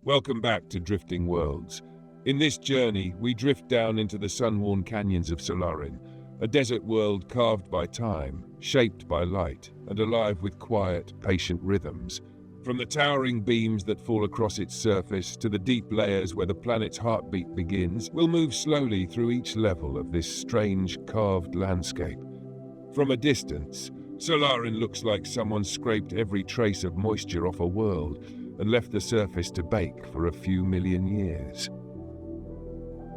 Welcome back to Drifting Worlds. In this journey, we drift down into the sun-worn canyons of Solarin, a desert world carved by time, shaped by light, and alive with quiet, patient rhythms. From the towering beams that fall across its surface to the deep layers where the planet's heartbeat begins, we'll move slowly through each level of this strange, carved landscape. From a distance, Solarin looks like someone scraped every trace of moisture off a world and left the surface to bake for a few million years.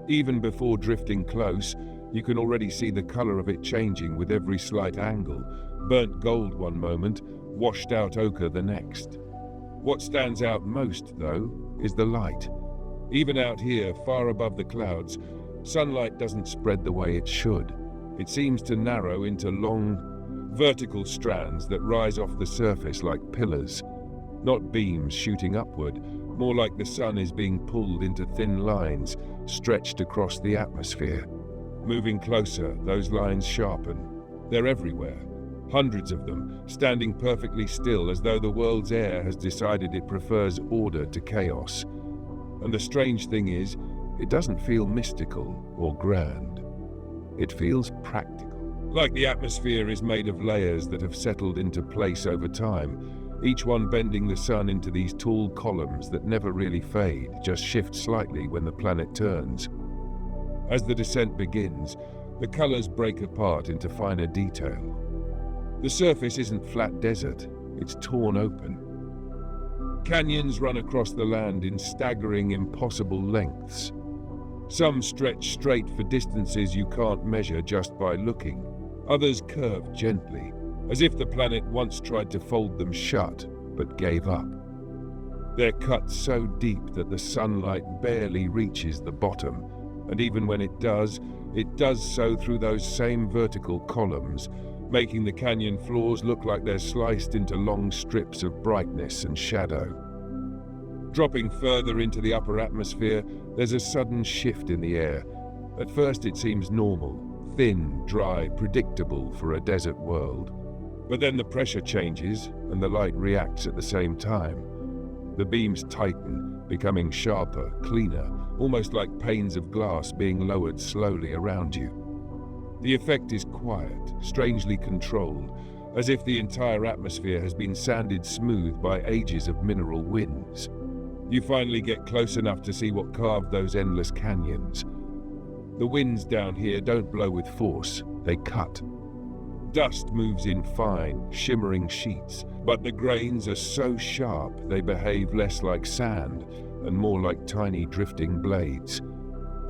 Even before drifting close, you can already see the color of it changing with every slight angle, burnt gold one moment, washed out ochre the next. What stands out most, though, is the light. Even out here, far above the clouds, sunlight doesn't spread the way it should. It seems to narrow into long, vertical strands that rise off the surface like pillars. Not beams shooting upward, more like the sun is being pulled into thin lines, stretched across the atmosphere. Moving closer, those lines sharpen. They're everywhere, hundreds of them, standing perfectly still as though the world's air has decided it prefers order to chaos. And the strange thing is, it doesn't feel mystical or grand. It feels practical. Like the atmosphere is made of layers that have settled into place over time, each one bending the sun into these tall columns that never really fade, just shift slightly when the planet turns. As the descent begins, the colors break apart into finer detail. The surface isn't flat desert, it's torn open. Canyons run across the land in staggering, impossible lengths. Some stretch straight for distances you can't measure just by looking. Others curve gently, as if the planet once tried to fold them shut, but gave up. They're cut so deep that the sunlight barely reaches the bottom, and even when it does so through those same vertical columns, making the canyon floors look like they're sliced into long strips of brightness and shadow. Dropping further into the upper atmosphere, there's a sudden shift in the air. At first it seems normal, thin, dry, predictable for a desert world. But then the pressure changes, and the light reacts at the same time. The beams tighten, becoming sharper, cleaner, almost like panes of glass being lowered slowly around you. The effect is quiet, strangely controlled, as if the entire atmosphere has been sanded smooth by ages of mineral winds. You finally get close enough to see what carved those endless canyons. The winds down here don't blow with force, they cut. Dust moves in fine, shimmering sheets, but the grains are so sharp they behave less like sand and more like tiny drifting blades.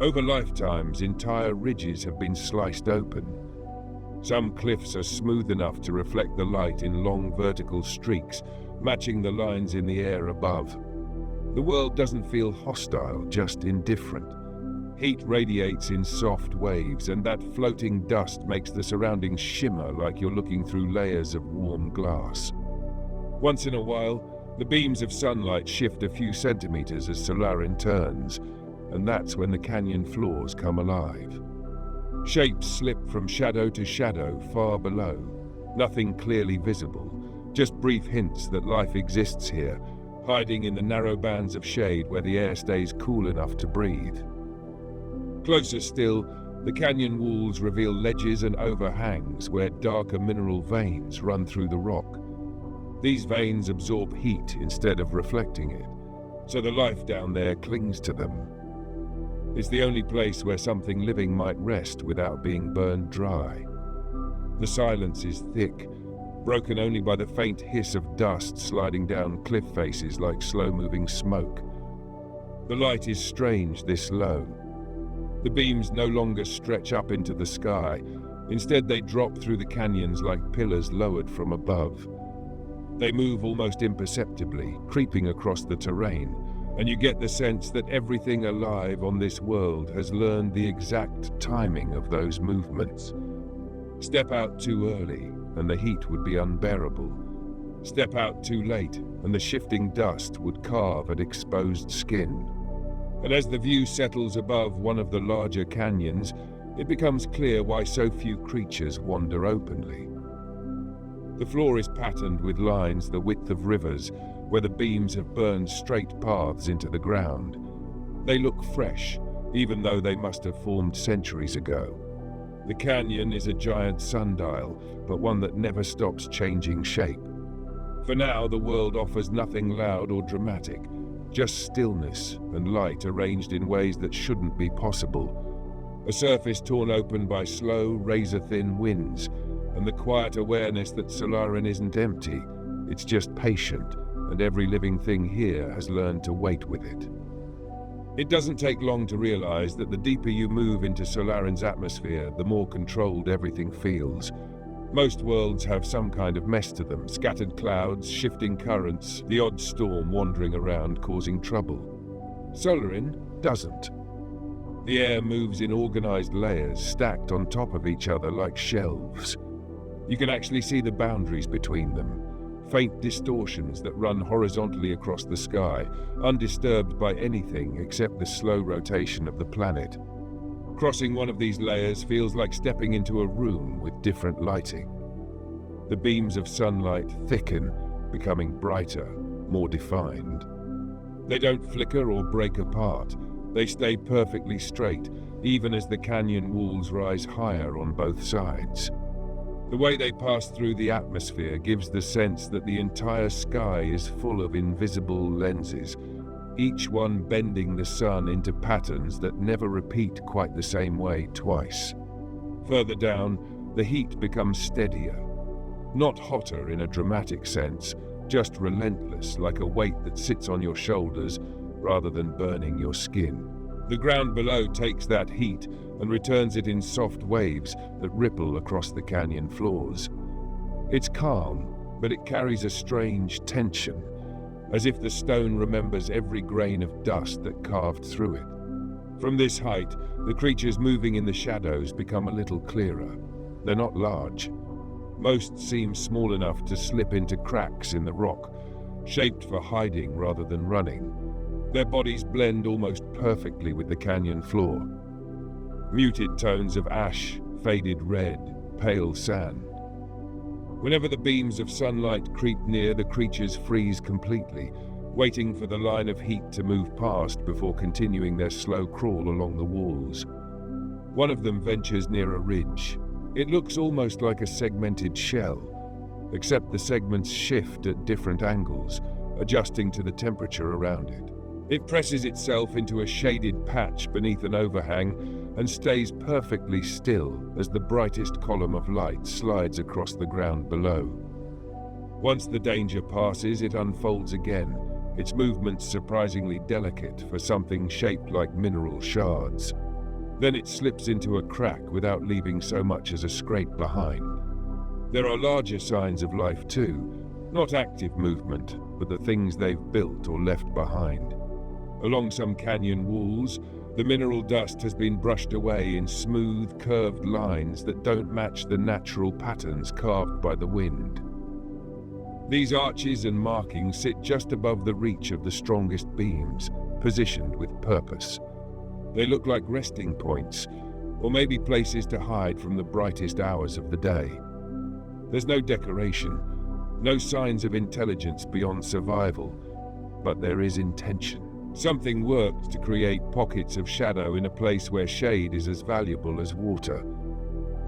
Over lifetimes, entire ridges have been sliced open. Some cliffs are smooth enough to reflect the light in long vertical streaks, matching the lines in the air above. The world doesn't feel hostile, just indifferent. Heat radiates in soft waves, and that floating dust makes the surroundings shimmer like you're looking through layers of warm glass. Once in a while, the beams of sunlight shift a few centimeters as Solarin turns, and that's when the canyon floors come alive. Shapes slip from shadow to shadow far below, nothing clearly visible, just brief hints that life exists here, hiding in the narrow bands of shade where the air stays cool enough to breathe. Closer still, the canyon walls reveal ledges and overhangs where darker mineral veins run through the rock. These veins absorb heat instead of reflecting it, so the life down there clings to them. It's the only place where something living might rest without being burned dry. The silence is thick, broken only by the faint hiss of dust sliding down cliff faces like slow-moving smoke. The light is strange this low. The beams no longer stretch up into the sky. Instead, they drop through the canyons like pillars lowered from above. They move almost imperceptibly, creeping across the terrain, and you get the sense that everything alive on this world has learned the exact timing of those movements. Step out too early, and the heat would be unbearable. Step out too late, and the shifting dust would carve at exposed skin. And as the view settles above one of the larger canyons, it becomes clear why so few creatures wander openly. The floor is patterned with lines the width of rivers, where the beams have burned straight paths into the ground. They look fresh, even though they must have formed centuries ago. The canyon is a giant sundial, but one that never stops changing shape. For now, the world offers nothing loud or dramatic, just stillness and light arranged in ways that shouldn't be possible. A surface torn open by slow, razor-thin winds, and the quiet awareness that Solarin isn't empty, it's just patient, and every living thing here has learned to wait with it. It doesn't take long to realize that the deeper you move into Solarin's atmosphere, the more controlled everything feels. Most worlds have some kind of mess to them: scattered clouds, shifting currents, the odd storm wandering around causing trouble. Solarin doesn't. The air moves in organized layers, stacked on top of each other like shelves. You can actually see the boundaries between them, faint distortions that run horizontally across the sky, undisturbed by anything except the slow rotation of the planet. Crossing one of these layers feels like stepping into a room with different lighting. The beams of sunlight thicken, becoming brighter, more defined. They don't flicker or break apart. They stay perfectly straight, even as the canyon walls rise higher on both sides. The way they pass through the atmosphere gives the sense that the entire sky is full of invisible lenses, each one bending the sun into patterns that never repeat quite the same way twice. Further down, the heat becomes steadier. Not hotter in a dramatic sense, just relentless, like a weight that sits on your shoulders rather than burning your skin. The ground below takes that heat and returns it in soft waves that ripple across the canyon floors. It's calm, but it carries a strange tension, as if the stone remembers every grain of dust that carved through it. From this height, the creatures moving in the shadows become a little clearer. They're not large. Most seem small enough to slip into cracks in the rock, shaped for hiding rather than running. Their bodies blend almost perfectly with the canyon floor. Muted tones of ash, faded red, pale sand. Whenever the beams of sunlight creep near, the creatures freeze completely, waiting for the line of heat to move past before continuing their slow crawl along the walls. One of them ventures near a ridge. It looks almost like a segmented shell, except the segments shift at different angles, adjusting to the temperature around it. It presses itself into a shaded patch beneath an overhang and stays perfectly still as the brightest column of light slides across the ground below. Once the danger passes, it unfolds again, its movements surprisingly delicate for something shaped like mineral shards. Then it slips into a crack without leaving so much as a scrape behind. There are larger signs of life too, not active movement, but the things they've built or left behind. Along some canyon walls, the mineral dust has been brushed away in smooth, curved lines that don't match the natural patterns carved by the wind. These arches and markings sit just above the reach of the strongest beams, positioned with purpose. They look like resting points, or maybe places to hide from the brightest hours of the day. There's no decoration, no signs of intelligence beyond survival, but there is intention. Something worked to create pockets of shadow in a place where shade is as valuable as water.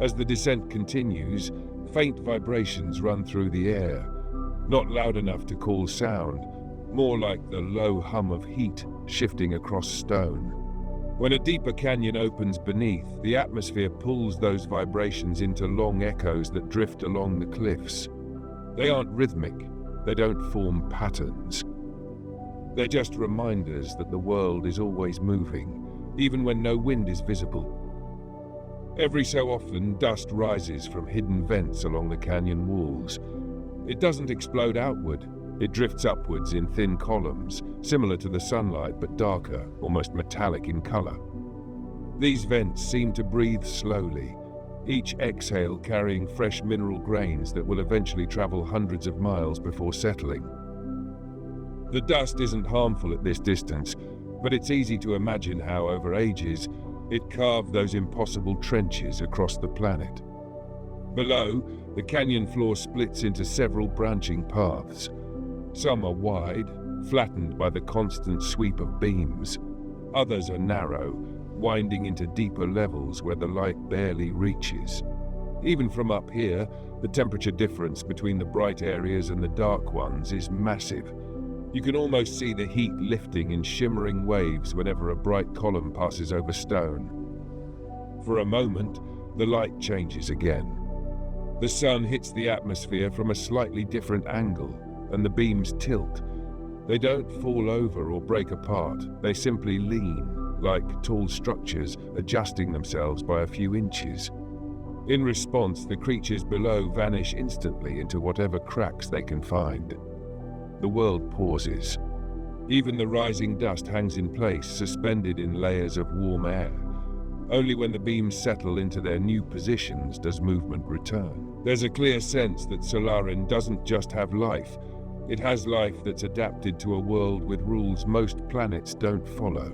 As the descent continues, faint vibrations run through the air, not loud enough to call sound, more like the low hum of heat shifting across stone. When a deeper canyon opens beneath, the atmosphere pulls those vibrations into long echoes that drift along the cliffs. They aren't rhythmic, they don't form patterns. They're just reminders that the world is always moving, even when no wind is visible. Every so often, dust rises from hidden vents along the canyon walls. It doesn't explode outward, it drifts upwards in thin columns, similar to the sunlight but darker, almost metallic in color. These vents seem to breathe slowly, each exhale carrying fresh mineral grains that will eventually travel hundreds of miles before settling. The dust isn't harmful at this distance, but it's easy to imagine how, over ages, it carved those impossible trenches across the planet. Below, the canyon floor splits into several branching paths. Some are wide, flattened by the constant sweep of beams. Others are narrow, winding into deeper levels where the light barely reaches. Even from up here, the temperature difference between the bright areas and the dark ones is massive. You can almost see the heat lifting in shimmering waves whenever a bright column passes over stone. For a moment, the light changes again. The sun hits the atmosphere from a slightly different angle, and the beams tilt. They don't fall over or break apart, they simply lean, like tall structures adjusting themselves by a few inches. In response, the creatures below vanish instantly into whatever cracks they can find. The world pauses. Even the rising dust hangs in place, suspended in layers of warm air. Only when the beams settle into their new positions does movement return. There's a clear sense that Solarin doesn't just have life. It has life that's adapted to a world with rules most planets don't follow.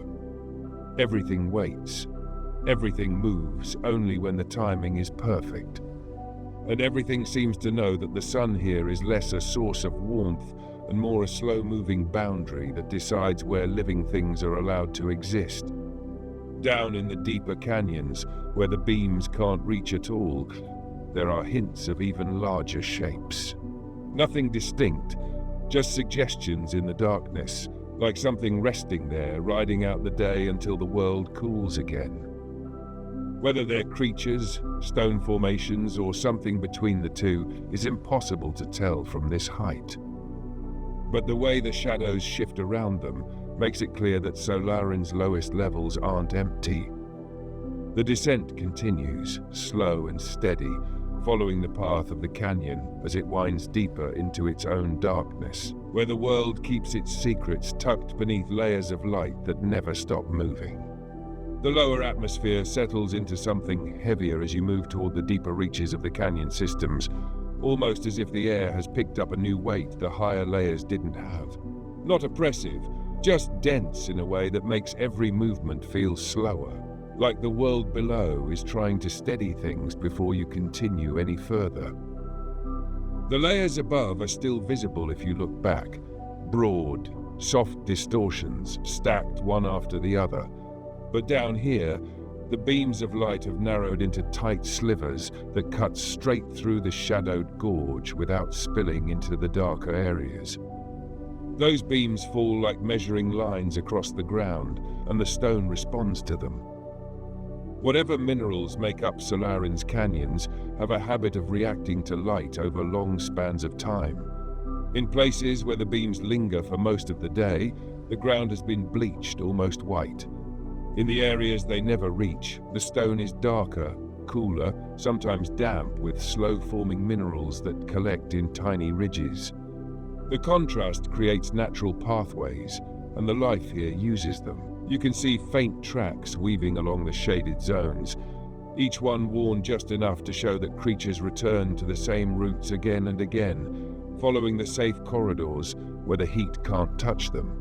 Everything waits. Everything moves only when the timing is perfect. And everything seems to know that the sun here is less a source of warmth and more a slow-moving boundary that decides where living things are allowed to exist. Down in the deeper canyons, where the beams can't reach at all, there are hints of even larger shapes. Nothing distinct, just suggestions in the darkness, like something resting there, riding out the day until the world cools again. Whether they're creatures, stone formations, or something between the two is impossible to tell from this height. But the way the shadows shift around them makes it clear that Solarin's lowest levels aren't empty. The descent continues, slow and steady, following the path of the canyon as it winds deeper into its own darkness, where the world keeps its secrets tucked beneath layers of light that never stop moving. The lower atmosphere settles into something heavier as you move toward the deeper reaches of the canyon systems, almost as if the air has picked up a new weight the higher layers didn't have. Not oppressive, just dense in a way that makes every movement feel slower, like the world below is trying to steady things before you continue any further. The layers above are still visible if you look back, broad, soft distortions stacked one after the other. But down here, the beams of light have narrowed into tight slivers that cut straight through the shadowed gorge without spilling into the darker areas. Those beams fall like measuring lines across the ground, and the stone responds to them. Whatever minerals make up Solarin's canyons have a habit of reacting to light over long spans of time. In places where the beams linger for most of the day, the ground has been bleached almost white. In the areas they never reach, the stone is darker, cooler, sometimes damp with slow-forming minerals that collect in tiny ridges. The contrast creates natural pathways, and the life here uses them. You can see faint tracks weaving along the shaded zones, each one worn just enough to show that creatures return to the same routes again and again, following the safe corridors where the heat can't touch them.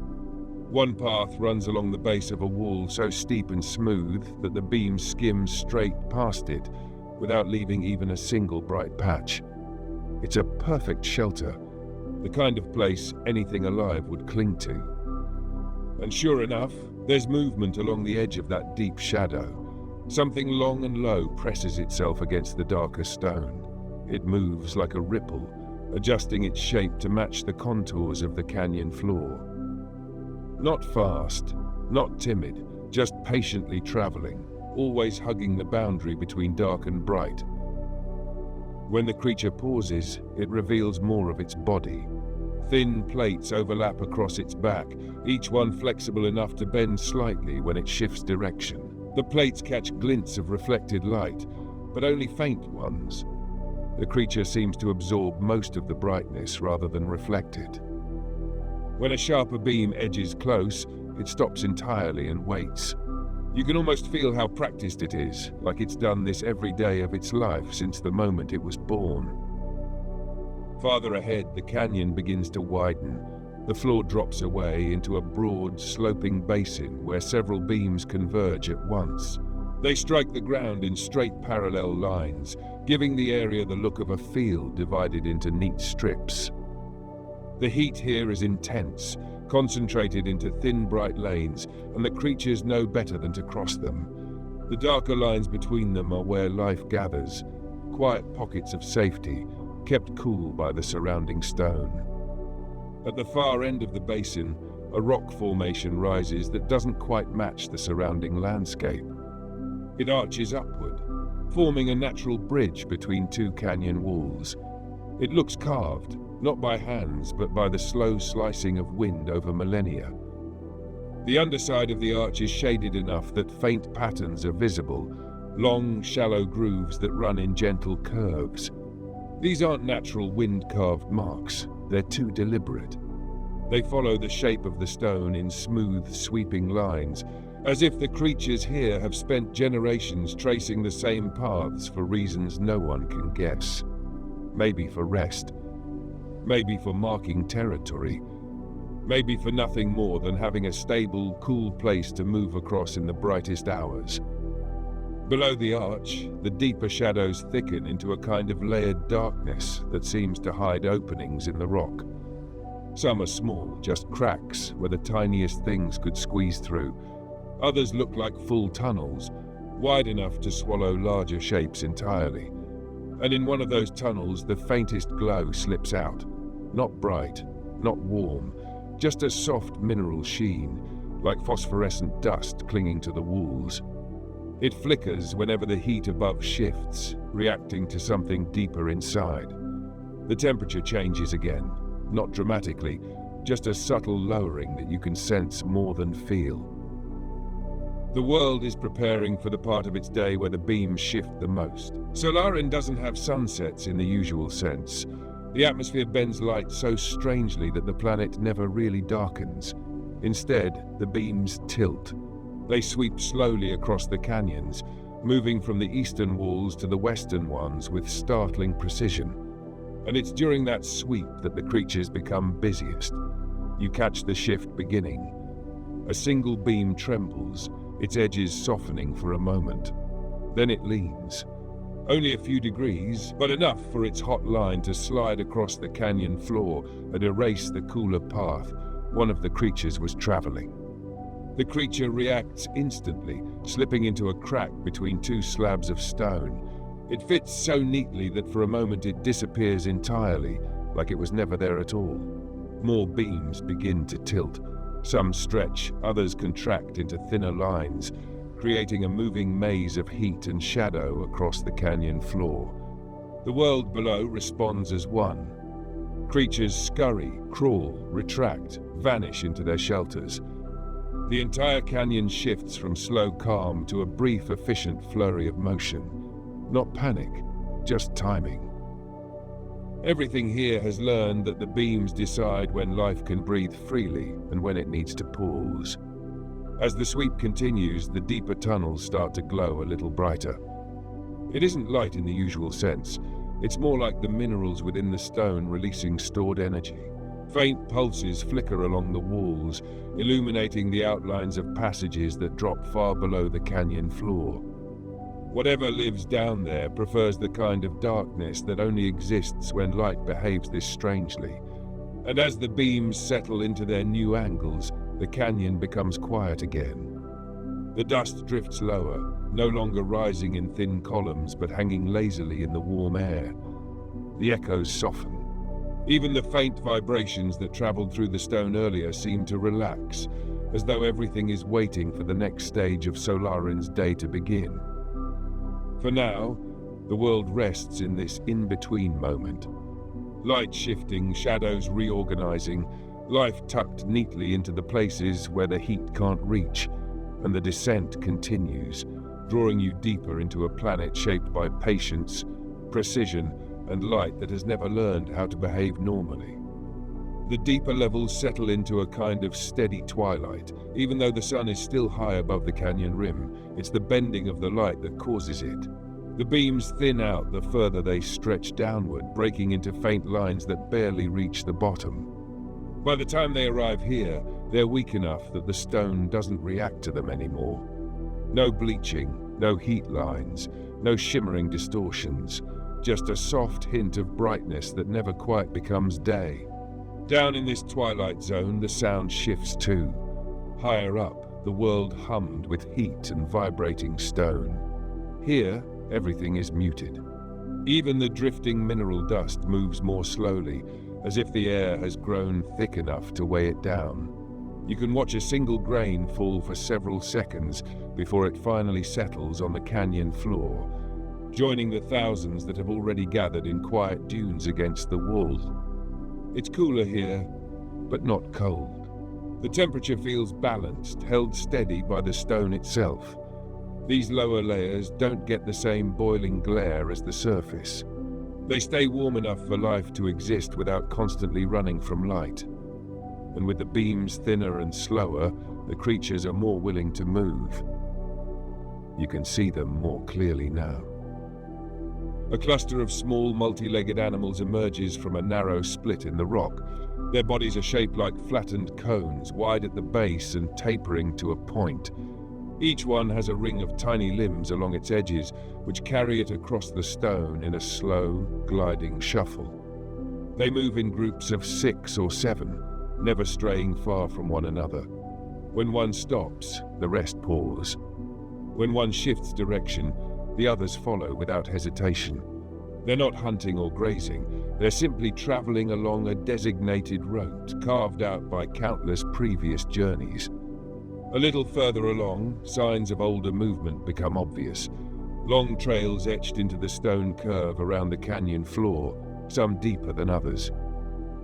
One path runs along the base of a wall so steep and smooth that the beam skims straight past it, without leaving even a single bright patch. It's a perfect shelter, the kind of place anything alive would cling to. And sure enough, there's movement along the edge of that deep shadow. Something long and low presses itself against the darker stone. It moves like a ripple, adjusting its shape to match the contours of the canyon floor. Not fast, not timid, just patiently traveling, always hugging the boundary between dark and bright. When the creature pauses, it reveals more of its body. Thin plates overlap across its back, each one flexible enough to bend slightly when it shifts direction. The plates catch glints of reflected light, but only faint ones. The creature seems to absorb most of the brightness rather than reflect it. When a sharper beam edges close, it stops entirely and waits. You can almost feel how practiced it is, like it's done this every day of its life since the moment it was born. Farther ahead, the canyon begins to widen. The floor drops away into a broad, sloping basin where several beams converge at once. They strike the ground in straight parallel lines, giving the area the look of a field divided into neat strips. The heat here is intense, concentrated into thin, bright lanes, and the creatures know better than to cross them. The darker lines between them are where life gathers, quiet pockets of safety, kept cool by the surrounding stone. At the far end of the basin, a rock formation rises that doesn't quite match the surrounding landscape. It arches upward, forming a natural bridge between two canyon walls. It looks carved, not by hands, but by the slow slicing of wind over millennia. The underside of the arch is shaded enough that faint patterns are visible, long, shallow grooves that run in gentle curves. These aren't natural wind-carved marks, they're too deliberate. They follow the shape of the stone in smooth, sweeping lines, as if the creatures here have spent generations tracing the same paths for reasons no one can guess. Maybe for rest, maybe for marking territory, maybe for nothing more than having a stable, cool place to move across in the brightest hours. Below the arch, the deeper shadows thicken into a kind of layered darkness that seems to hide openings in the rock. Some are small, just cracks where the tiniest things could squeeze through. Others look like full tunnels, wide enough to swallow larger shapes entirely. And in one of those tunnels, the faintest glow slips out. Not bright, not warm, just a soft mineral sheen, like phosphorescent dust clinging to the walls. It flickers whenever the heat above shifts, reacting to something deeper inside. The temperature changes again, not dramatically, just a subtle lowering that you can sense more than feel. The world is preparing for the part of its day where the beams shift the most. Solarin doesn't have sunsets in the usual sense. The atmosphere bends light so strangely that the planet never really darkens. Instead, the beams tilt. They sweep slowly across the canyons, moving from the eastern walls to the western ones with startling precision. And it's during that sweep that the creatures become busiest. You catch the shift beginning. A single beam trembles, its edges softening for a moment. Then it leans. Only a few degrees, but enough for its hot line to slide across the canyon floor and erase the cooler path one of the creatures was traveling. The creature reacts instantly, slipping into a crack between two slabs of stone. It fits so neatly that for a moment it disappears entirely, like it was never there at all. More beams begin to tilt. Some stretch, others contract into thinner lines, creating a moving maze of heat and shadow across the canyon floor. The world below responds as one. Creatures scurry, crawl, retract, vanish into their shelters. The entire canyon shifts from slow calm to a brief, efficient flurry of motion. Not panic, just timing. Everything here has learned that the beams decide when life can breathe freely and when it needs to pause. As the sweep continues, the deeper tunnels start to glow a little brighter. It isn't light in the usual sense. It's more like the minerals within the stone releasing stored energy. Faint pulses flicker along the walls, illuminating the outlines of passages that drop far below the canyon floor. Whatever lives down there prefers the kind of darkness that only exists when light behaves this strangely. And as the beams settle into their new angles, the canyon becomes quiet again. The dust drifts lower, no longer rising in thin columns but hanging lazily in the warm air. The echoes soften. Even the faint vibrations that traveled through the stone earlier seem to relax, as though everything is waiting for the next stage of Solarin's day to begin. For now, the world rests in this in-between moment. Light shifting, shadows reorganizing, life tucked neatly into the places where the heat can't reach, and the descent continues, drawing you deeper into a planet shaped by patience, precision, and light that has never learned how to behave normally. The deeper levels settle into a kind of steady twilight. Even though the sun is still high above the canyon rim, it's the bending of the light that causes it. The beams thin out the further they stretch downward, breaking into faint lines that barely reach the bottom. By the time they arrive here, they're weak enough that the stone doesn't react to them anymore. No bleaching, no heat lines, no shimmering distortions, just a soft hint of brightness that never quite becomes day. Down in this twilight zone, the sound shifts too. Higher up, the world hummed with heat and vibrating stone. Here, everything is muted. Even the drifting mineral dust moves more slowly, as if the air has grown thick enough to weigh it down. You can watch a single grain fall for several seconds before it finally settles on the canyon floor, joining the thousands that have already gathered in quiet dunes against the wall. It's cooler here, but not cold. The temperature feels balanced, held steady by the stone itself. These lower layers don't get the same boiling glare as the surface. They stay warm enough for life to exist without constantly running from light. And with the beams thinner and slower, the creatures are more willing to move. You can see them more clearly now. A cluster of small, multi-legged animals emerges from a narrow split in the rock. Their bodies are shaped like flattened cones, wide at the base and tapering to a point. Each one has a ring of tiny limbs along its edges, which carry it across the stone in a slow, gliding shuffle. They move in groups of 6 or 7, never straying far from one another. When one stops, the rest pause. When one shifts direction, the others follow without hesitation. They're not hunting or grazing, they're simply traveling along a designated route carved out by countless previous journeys. A little further along, signs of older movement become obvious. Long trails etched into the stone curve around the canyon floor, some deeper than others.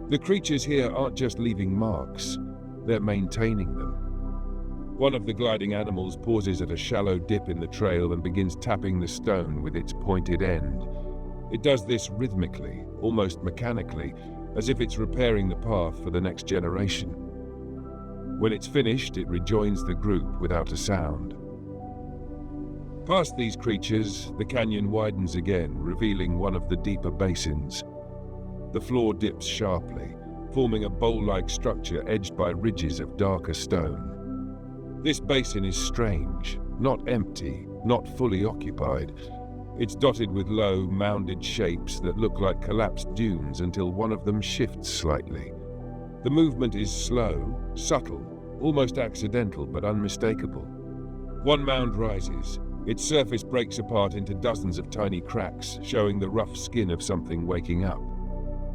The creatures here aren't just leaving marks, they're maintaining them. One of the gliding animals pauses at a shallow dip in the trail and begins tapping the stone with its pointed end. It does this rhythmically, almost mechanically, as if it's repairing the path for the next generation. When it's finished, it rejoins the group without a sound. Past these creatures, the canyon widens again, revealing one of the deeper basins. The floor dips sharply, forming a bowl-like structure edged by ridges of darker stone. This basin is strange, not empty, not fully occupied. It's dotted with low, mounded shapes that look like collapsed dunes until one of them shifts slightly. The movement is slow, subtle, almost accidental but unmistakable. One mound rises. Its surface breaks apart into dozens of tiny cracks, showing the rough skin of something waking up.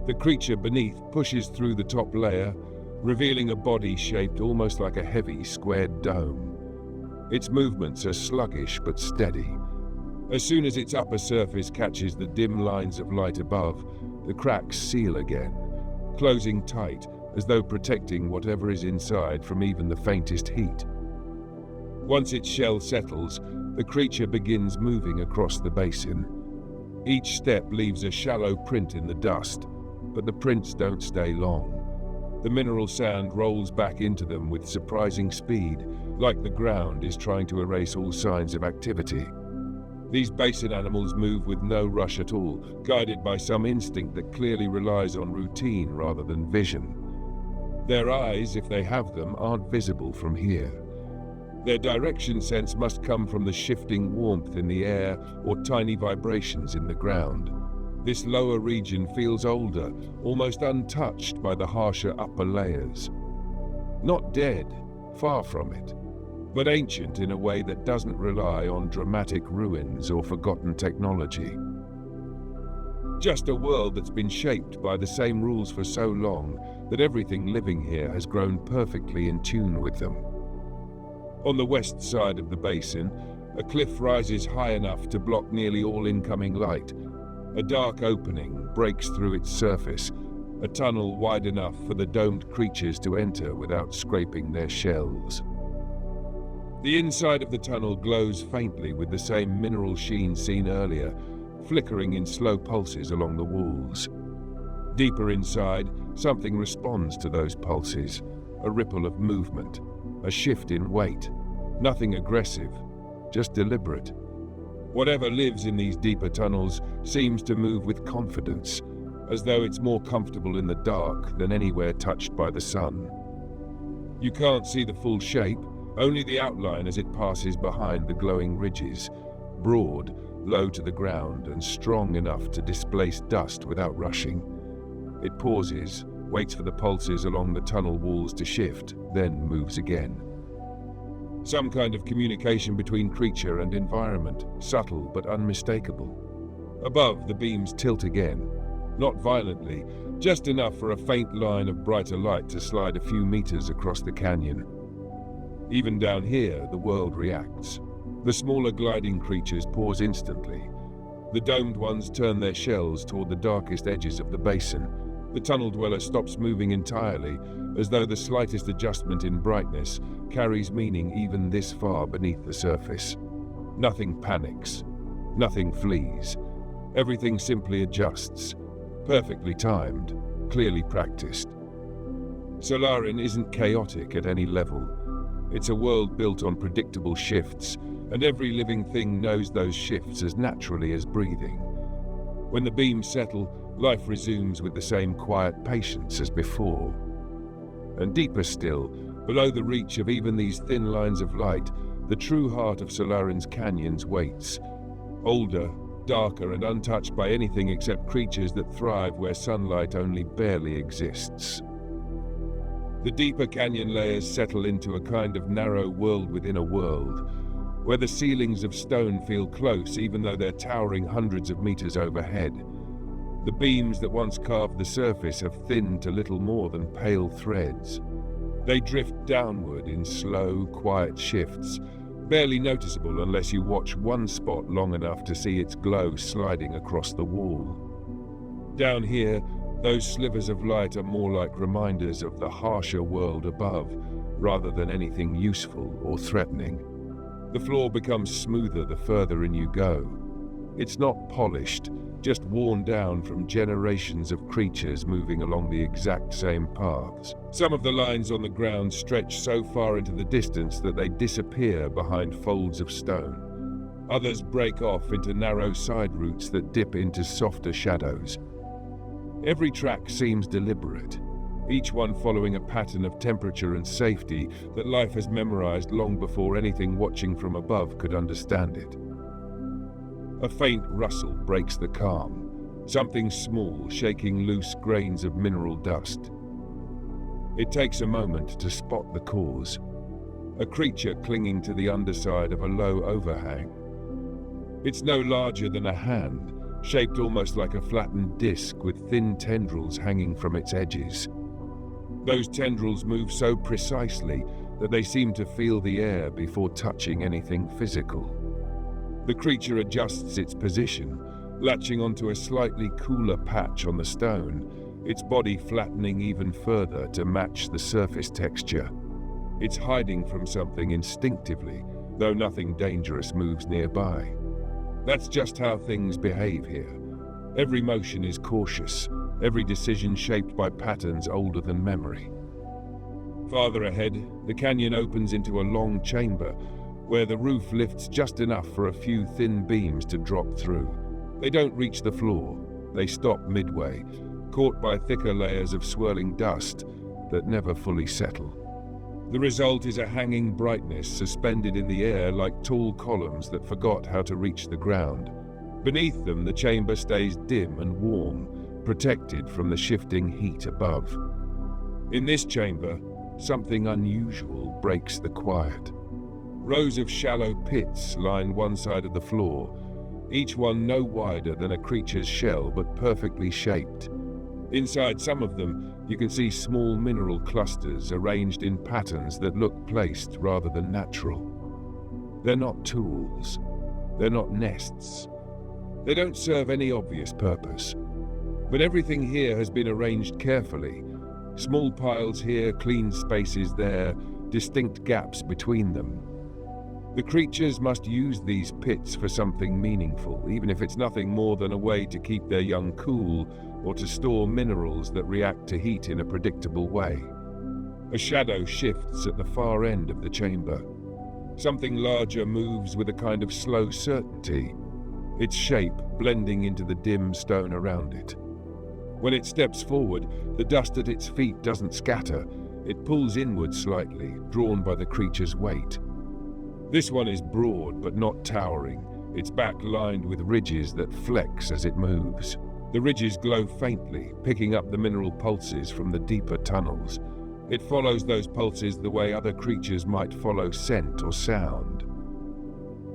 The creature beneath pushes through the top layer, revealing a body shaped almost like a heavy, squared dome. Its movements are sluggish but steady. As soon as its upper surface catches the dim lines of light above, the cracks seal again, closing tight, as though protecting whatever is inside from even the faintest heat. Once its shell settles, the creature begins moving across the basin. Each step leaves a shallow print in the dust, but the prints don't stay long. The mineral sand rolls back into them with surprising speed, like the ground is trying to erase all signs of activity. These basin animals move with no rush at all, guided by some instinct that clearly relies on routine rather than vision. Their eyes, if they have them, aren't visible from here. Their direction sense must come from the shifting warmth in the air or tiny vibrations in the ground. This lower region feels older, almost untouched by the harsher upper layers. Not dead, far from it, but ancient in a way that doesn't rely on dramatic ruins or forgotten technology. Just a world that's been shaped by the same rules for so long that everything living here has grown perfectly in tune with them. On the west side of the basin, a cliff rises high enough to block nearly all incoming light. A dark opening breaks through its surface, a tunnel wide enough for the domed creatures to enter without scraping their shells. The inside of the tunnel glows faintly with the same mineral sheen seen earlier, flickering in slow pulses along the walls. Deeper inside, something responds to those pulses, a ripple of movement, a shift in weight. Nothing aggressive, just deliberate. Whatever lives in these deeper tunnels seems to move with confidence, as though it's more comfortable in the dark than anywhere touched by the sun. You can't see the full shape, only the outline as it passes behind the glowing ridges, broad, low to the ground, and strong enough to displace dust without rushing. It pauses, waits for the pulses along the tunnel walls to shift, then moves again. Some kind of communication between creature and environment, subtle but unmistakable. Above, the beams tilt again, not violently, just enough for a faint line of brighter light to slide a few meters across the canyon. Even down here, the world reacts. The smaller gliding creatures pause instantly. The domed ones turn their shells toward the darkest edges of the basin. The tunnel dweller stops moving entirely, as though the slightest adjustment in brightness carries meaning even this far beneath the surface. Nothing panics. Nothing flees. Everything simply adjusts. Perfectly timed. Clearly practiced. Solarin isn't chaotic at any level. It's a world built on predictable shifts, and every living thing knows those shifts as naturally as breathing. When the beams settle, life resumes with the same quiet patience as before. And deeper still, below the reach of even these thin lines of light, the true heart of Solarin's canyons waits. Older, darker, and untouched by anything except creatures that thrive where sunlight only barely exists. The deeper canyon layers settle into a kind of narrow world within a world, where the ceilings of stone feel close even though they're towering hundreds of meters overhead. The beams that once carved the surface have thinned to little more than pale threads. They drift downward in slow, quiet shifts, barely noticeable unless you watch one spot long enough to see its glow sliding across the wall. Down here, those slivers of light are more like reminders of the harsher world above, rather than anything useful or threatening. The floor becomes smoother the further in you go. It's not polished, just worn down from generations of creatures moving along the exact same paths. Some of the lines on the ground stretch so far into the distance that they disappear behind folds of stone. Others break off into narrow side routes that dip into softer shadows. Every track seems deliberate, each one following a pattern of temperature and safety that life has memorized long before anything watching from above could understand it. A faint rustle breaks the calm, something small shaking loose grains of mineral dust. It takes a moment to spot the cause. A creature clinging to the underside of a low overhang. It's no larger than a hand, shaped almost like a flattened disc with thin tendrils hanging from its edges. Those tendrils move so precisely that they seem to feel the air before touching anything physical. The creature adjusts its position, latching onto a slightly cooler patch on the stone, its body flattening even further to match the surface texture. It's hiding from something instinctively, though nothing dangerous moves nearby. That's just how things behave here. Every motion is cautious, every decision shaped by patterns older than memory. Farther ahead, the canyon opens into a long chamber, where the roof lifts just enough for a few thin beams to drop through. They don't reach the floor. They stop midway, caught by thicker layers of swirling dust that never fully settle. The result is a hanging brightness suspended in the air like tall columns that forgot how to reach the ground. Beneath them, the chamber stays dim and warm, protected from the shifting heat above. In this chamber, something unusual breaks the quiet. Rows of shallow pits line one side of the floor, each one no wider than a creature's shell but perfectly shaped. Inside some of them, you can see small mineral clusters arranged in patterns that look placed rather than natural. They're not tools. They're not nests. They don't serve any obvious purpose. But everything here has been arranged carefully. Small piles here, clean spaces there, distinct gaps between them. The creatures must use these pits for something meaningful, even if it's nothing more than a way to keep their young cool or to store minerals that react to heat in a predictable way. A shadow shifts at the far end of the chamber. Something larger moves with a kind of slow certainty, its shape blending into the dim stone around it. When it steps forward, the dust at its feet doesn't scatter. It pulls inward slightly, drawn by the creature's weight. This one is broad but not towering, its back lined with ridges that flex as it moves. The ridges glow faintly, picking up the mineral pulses from the deeper tunnels. It follows those pulses the way other creatures might follow scent or sound.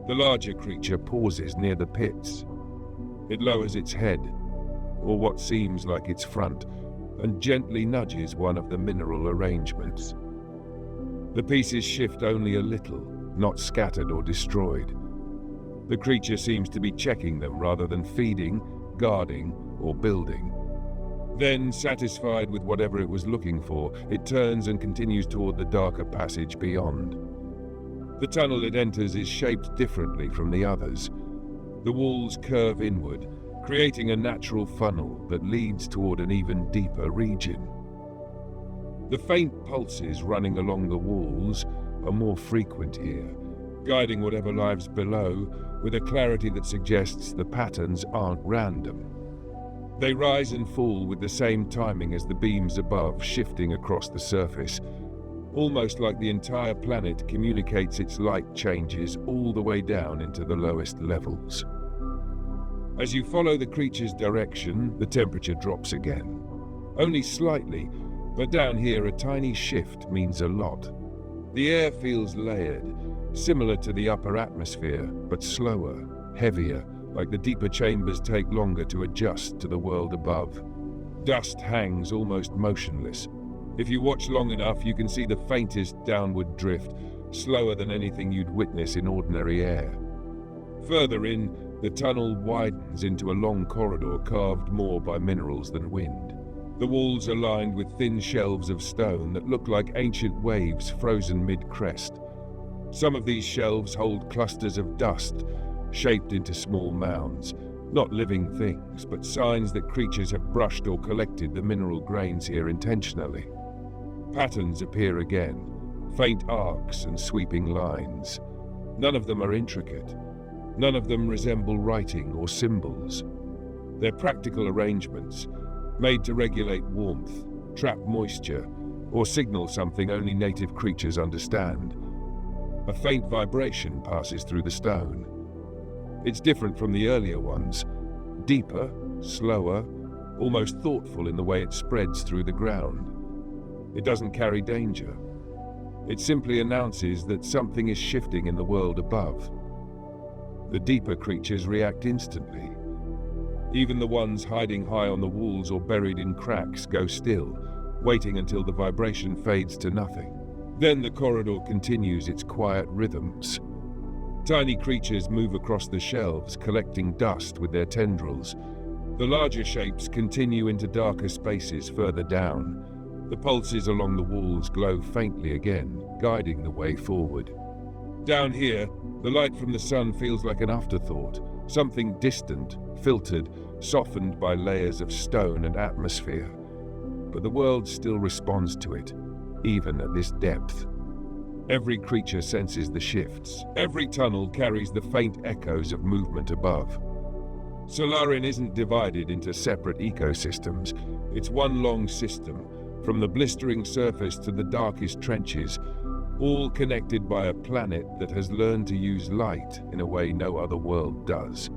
The larger creature pauses near the pits. It lowers its head, or what seems like its front, and gently nudges one of the mineral arrangements. The pieces shift only a little, not scattered or destroyed. The creature seems to be checking them rather than feeding, guarding, or building. Then, satisfied with whatever it was looking for, it turns and continues toward the darker passage beyond. The tunnel it enters is shaped differently from the others. The walls curve inward, creating a natural funnel that leads toward an even deeper region. The faint pulses running along the walls are more frequent here, guiding whatever lies below with a clarity that suggests the patterns aren't random. They rise and fall with the same timing as the beams above, shifting across the surface, almost like the entire planet communicates its light changes all the way down into the lowest levels. As you follow the creature's direction, the temperature drops again. Only slightly, but down here a tiny shift means a lot. The air feels layered, similar to the upper atmosphere, but slower, heavier, like the deeper chambers take longer to adjust to the world above. Dust hangs almost motionless. If you watch long enough, you can see the faintest downward drift, slower than anything you'd witness in ordinary air. Further in, the tunnel widens into a long corridor carved more by minerals than wind. The walls are lined with thin shelves of stone that look like ancient waves frozen mid-crest. Some of these shelves hold clusters of dust, shaped into small mounds, not living things, but signs that creatures have brushed or collected the mineral grains here intentionally. Patterns appear again, faint arcs and sweeping lines. None of them are intricate. None of them resemble writing or symbols. They're practical arrangements, made to regulate warmth, trap moisture, or signal something only native creatures understand. A faint vibration passes through the stone. It's different from the earlier ones, deeper, slower, almost thoughtful in the way it spreads through the ground. It doesn't carry danger. It simply announces that something is shifting in the world above. The deeper creatures react instantly. Even the ones hiding high on the walls or buried in cracks go still, waiting until the vibration fades to nothing. Then the corridor continues its quiet rhythms. Tiny creatures move across the shelves, collecting dust with their tendrils. The larger shapes continue into darker spaces further down. The pulses along the walls glow faintly again, guiding the way forward. Down here, the light from the sun feels like an afterthought, something distant, filtered, softened by layers of stone and atmosphere. But the world still responds to it, even at this depth. Every creature senses the shifts. Every tunnel carries the faint echoes of movement above. Solarin isn't divided into separate ecosystems. It's one long system, from the blistering surface to the darkest trenches, all connected by a planet that has learned to use light in a way no other world does.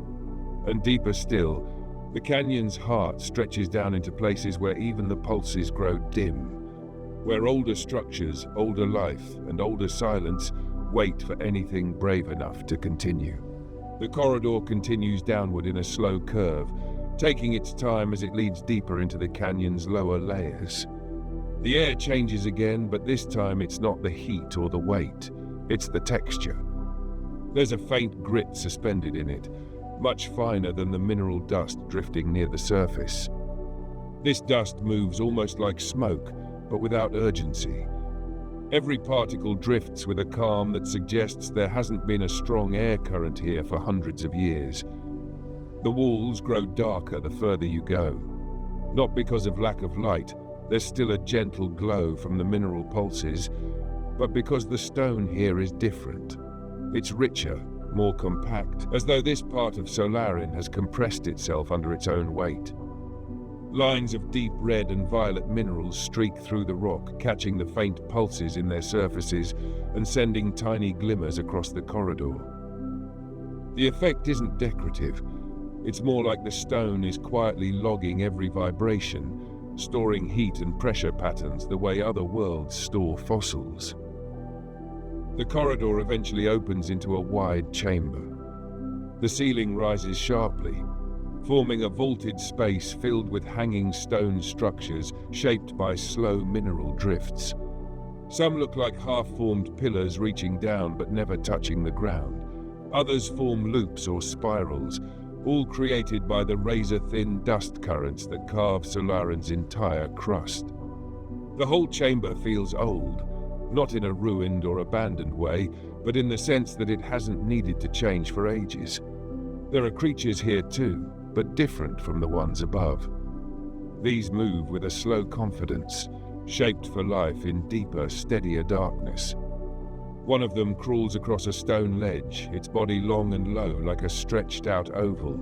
And deeper still, the canyon's heart stretches down into places where even the pulses grow dim, where older structures, older life, and older silence wait for anything brave enough to continue. The corridor continues downward in a slow curve, taking its time as it leads deeper into the canyon's lower layers. The air changes again, but this time it's not the heat or the weight, it's the texture. There's a faint grit suspended in it, much finer than the mineral dust drifting near the surface. This dust moves almost like smoke, but without urgency. Every particle drifts with a calm that suggests there hasn't been a strong air current here for hundreds of years. The walls grow darker the further you go. Not because of lack of light, there's still a gentle glow from the mineral pulses, but because the stone here is different. It's richer, more compact, as though this part of Solarin has compressed itself under its own weight. Lines of deep red and violet minerals streak through the rock, catching the faint pulses in their surfaces and sending tiny glimmers across the corridor. The effect isn't decorative. It's more like the stone is quietly logging every vibration, storing heat and pressure patterns the way other worlds store fossils. The corridor eventually opens into a wide chamber. The ceiling rises sharply, forming a vaulted space filled with hanging stone structures shaped by slow mineral drifts. Some look like half-formed pillars reaching down but never touching the ground. Others form loops or spirals, all created by the razor-thin dust currents that carve Solarin's entire crust. The whole chamber feels old, not in a ruined or abandoned way, but in the sense that it hasn't needed to change for ages. There are creatures here too, but different from the ones above. These move with a slow confidence, shaped for life in deeper, steadier darkness. One of them crawls across a stone ledge, its body long and low like a stretched-out oval.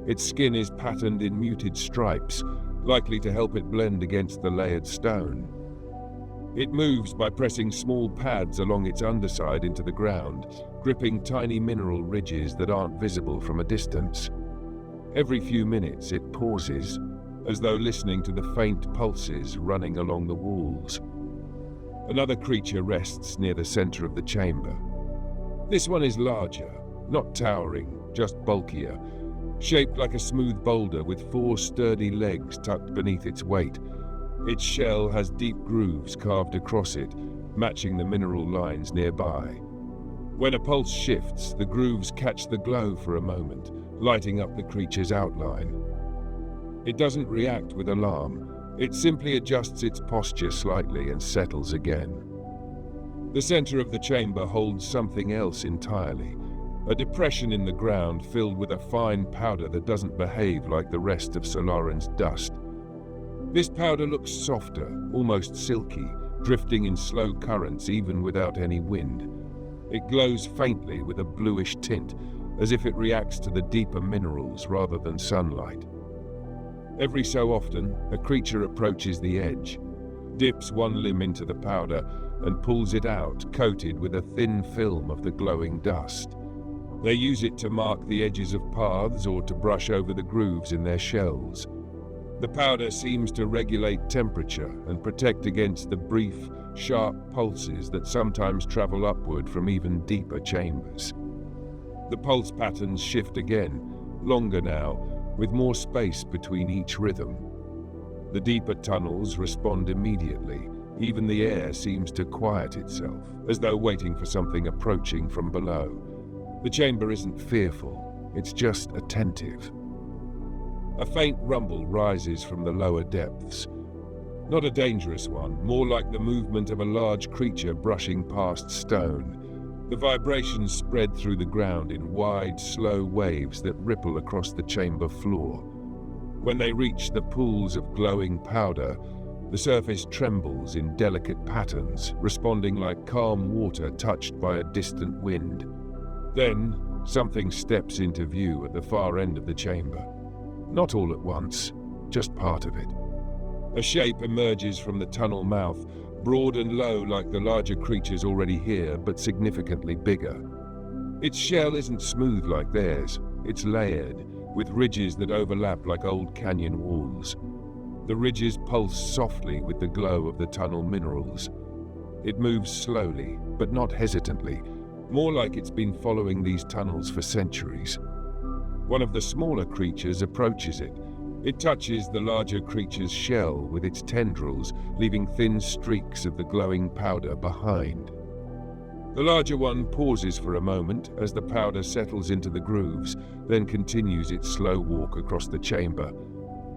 Its skin is patterned in muted stripes, likely to help it blend against the layered stone. It moves by pressing small pads along its underside into the ground, gripping tiny mineral ridges that aren't visible from a distance. Every few minutes it pauses, as though listening to the faint pulses running along the walls. Another creature rests near the center of the chamber. This one is larger, not towering, just bulkier, shaped like a smooth boulder with 4 sturdy legs tucked beneath its weight. Its shell has deep grooves carved across it, matching the mineral lines nearby. When a pulse shifts, the grooves catch the glow for a moment, lighting up the creature's outline. It doesn't react with alarm. It simply adjusts its posture slightly and settles again. The center of the chamber holds something else entirely, a depression in the ground filled with a fine powder that doesn't behave like the rest of Solarin's dust. This powder looks softer, almost silky, drifting in slow currents even without any wind. It glows faintly with a bluish tint, as if it reacts to the deeper minerals rather than sunlight. Every so often, a creature approaches the edge, dips one limb into the powder, and pulls it out, coated with a thin film of the glowing dust. They use it to mark the edges of paths or to brush over the grooves in their shells. The powder seems to regulate temperature and protect against the brief, sharp pulses that sometimes travel upward from even deeper chambers. The pulse patterns shift again, longer now, with more space between each rhythm. The deeper tunnels respond immediately. Even the air seems to quiet itself, as though waiting for something approaching from below. The chamber isn't fearful, it's just attentive. A faint rumble rises from the lower depths. Not a dangerous one, more like the movement of a large creature brushing past stone. The vibrations spread through the ground in wide, slow waves that ripple across the chamber floor. When they reach the pools of glowing powder, the surface trembles in delicate patterns, responding like calm water touched by a distant wind. Then, something steps into view at the far end of the chamber. Not all at once, just part of it. A shape emerges from the tunnel mouth, broad and low like the larger creatures already here, but significantly bigger. Its shell isn't smooth like theirs, it's layered, with ridges that overlap like old canyon walls. The ridges pulse softly with the glow of the tunnel minerals. It moves slowly, but not hesitantly, more like it's been following these tunnels for centuries. One of the smaller creatures approaches it. It touches the larger creature's shell with its tendrils, leaving thin streaks of the glowing powder behind. The larger one pauses for a moment as the powder settles into the grooves, then continues its slow walk across the chamber.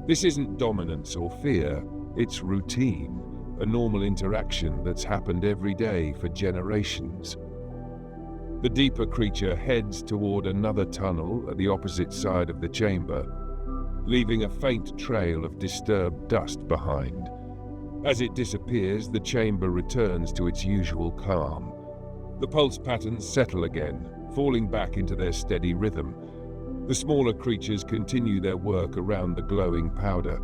This isn't dominance or fear, it's routine, a normal interaction that's happened every day for generations. The deeper creature heads toward another tunnel at the opposite side of the chamber, leaving a faint trail of disturbed dust behind. As it disappears, the chamber returns to its usual calm. The pulse patterns settle again, falling back into their steady rhythm. The smaller creatures continue their work around the glowing powder.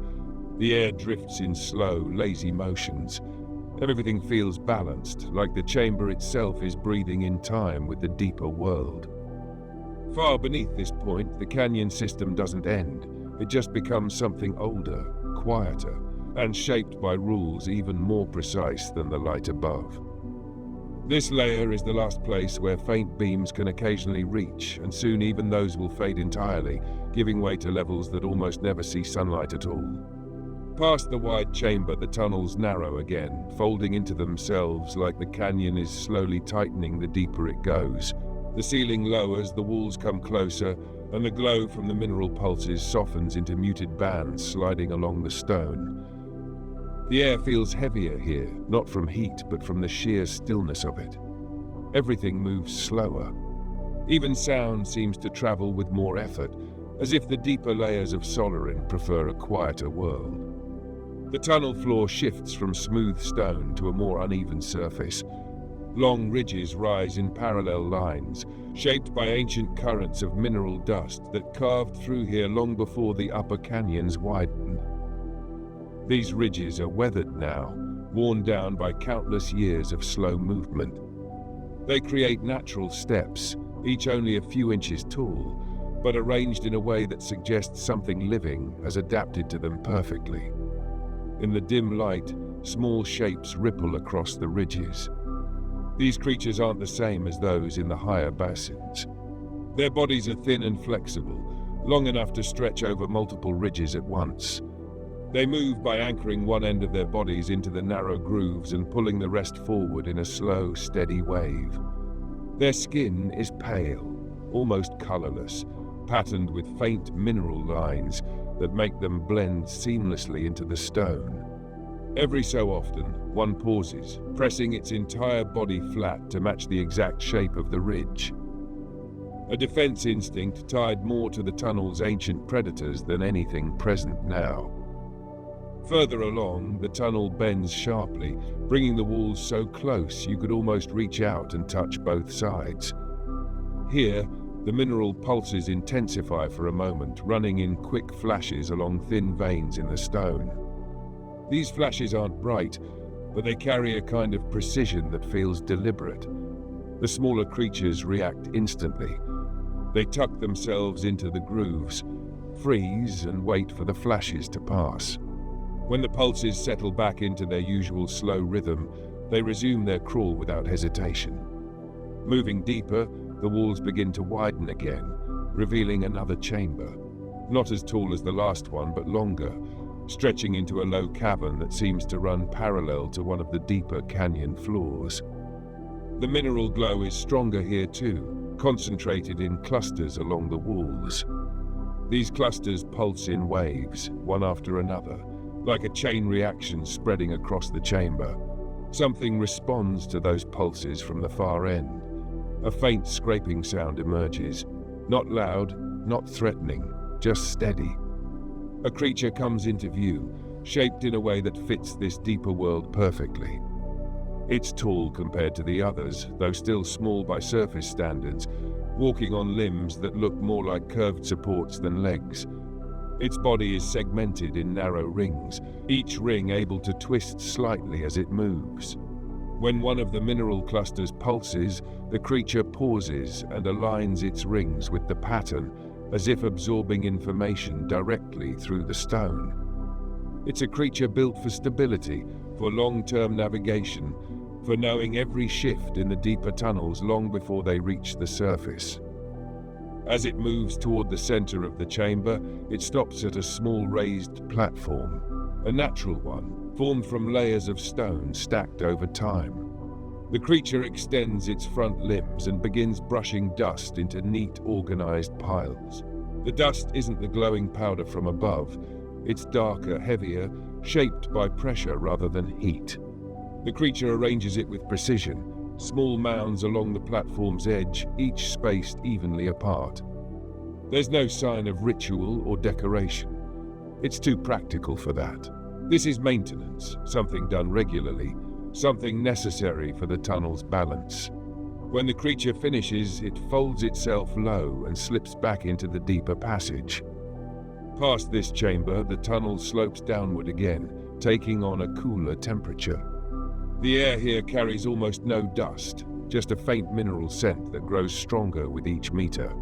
The air drifts in slow, lazy motions. Everything feels balanced, like the chamber itself is breathing in time with the deeper world. Far beneath this point, the canyon system doesn't end. It just becomes something older, quieter, and shaped by rules even more precise than the light above. This layer is the last place where faint beams can occasionally reach, and soon even those will fade entirely, giving way to levels that almost never see sunlight at all. Past the wide chamber, the tunnels narrow again, folding into themselves like the canyon is slowly tightening the deeper it goes. The ceiling lowers, the walls come closer, and the glow from the mineral pulses softens into muted bands sliding along the stone. The air feels heavier here, not from heat, but from the sheer stillness of it. Everything moves slower. Even sound seems to travel with more effort, as if the deeper layers of Solarin prefer a quieter world. The tunnel floor shifts from smooth stone to a more uneven surface. Long ridges rise in parallel lines, shaped by ancient currents of mineral dust that carved through here long before the upper canyons widened. These ridges are weathered now, worn down by countless years of slow movement. They create natural steps, each only a few inches tall, but arranged in a way that suggests something living has adapted to them perfectly. In the dim light, small shapes ripple across the ridges. These creatures aren't the same as those in the higher basins. Their bodies are thin and flexible, long enough to stretch over multiple ridges at once. They move by anchoring one end of their bodies into the narrow grooves and pulling the rest forward in a slow, steady wave. Their skin is pale, almost colorless, patterned with faint mineral lines that make them blend seamlessly into the stone. Every so often, one pauses, pressing its entire body flat to match the exact shape of the ridge. A defense instinct tied more to the tunnel's ancient predators than anything present now. Further along, the tunnel bends sharply, bringing the walls so close you could almost reach out and touch both sides. Here, the mineral pulses intensify for a moment, running in quick flashes along thin veins in the stone. These flashes aren't bright, but they carry a kind of precision that feels deliberate. The smaller creatures react instantly. They tuck themselves into the grooves, freeze, and wait for the flashes to pass. When the pulses settle back into their usual slow rhythm, they resume their crawl without hesitation. Moving deeper, the walls begin to widen again, revealing another chamber. Not as tall as the last one, but longer, stretching into a low cavern that seems to run parallel to one of the deeper canyon floors. The mineral glow is stronger here too, concentrated in clusters along the walls. These clusters pulse in waves, one after another, like a chain reaction spreading across the chamber. Something responds to those pulses from the far end. A faint scraping sound emerges, not loud, not threatening, just steady. A creature comes into view, shaped in a way that fits this deeper world perfectly. It's tall compared to the others, though still small by surface standards, walking on limbs that look more like curved supports than legs. Its body is segmented in narrow rings, each ring able to twist slightly as it moves. When one of the mineral clusters pulses, the creature pauses and aligns its rings with the pattern, as if absorbing information directly through the stone. It's a creature built for stability, for long-term navigation, for knowing every shift in the deeper tunnels long before they reach the surface. As it moves toward the center of the chamber, it stops at a small raised platform, a natural one, formed from layers of stone stacked over time. The creature extends its front limbs and begins brushing dust into neat, organized piles. The dust isn't the glowing powder from above. It's darker, heavier, shaped by pressure rather than heat. The creature arranges it with precision, small mounds along the platform's edge, each spaced evenly apart. There's no sign of ritual or decoration. It's too practical for that. This is maintenance, something done regularly, something necessary for the tunnel's balance. When the creature finishes, it folds itself low and slips back into the deeper passage. Past this chamber, the tunnel slopes downward again, taking on a cooler temperature. The air here carries almost no dust, just a faint mineral scent that grows stronger with each meter.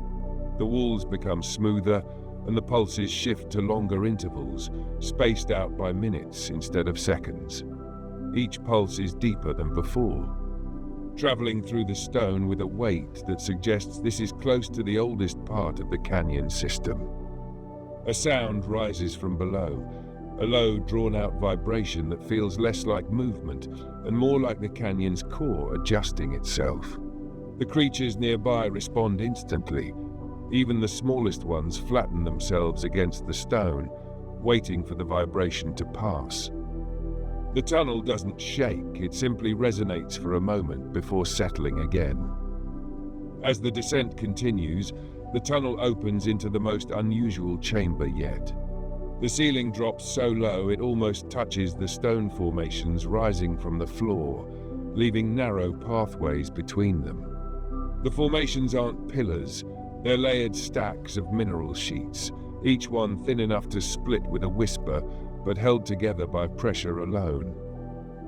The walls become smoother, and the pulses shift to longer intervals, spaced out by minutes instead of seconds. Each pulse is deeper than before, traveling through the stone with a weight that suggests this is close to the oldest part of the canyon system. A sound rises from below, a low, drawn-out vibration that feels less like movement and more like the canyon's core adjusting itself. The creatures nearby respond instantly. Even the smallest ones flatten themselves against the stone, waiting for the vibration to pass. The tunnel doesn't shake, it simply resonates for a moment before settling again. As the descent continues, the tunnel opens into the most unusual chamber yet. The ceiling drops so low it almost touches the stone formations rising from the floor, leaving narrow pathways between them. The formations aren't pillars, they're layered stacks of mineral sheets, each one thin enough to split with a whisper, but held together by pressure alone.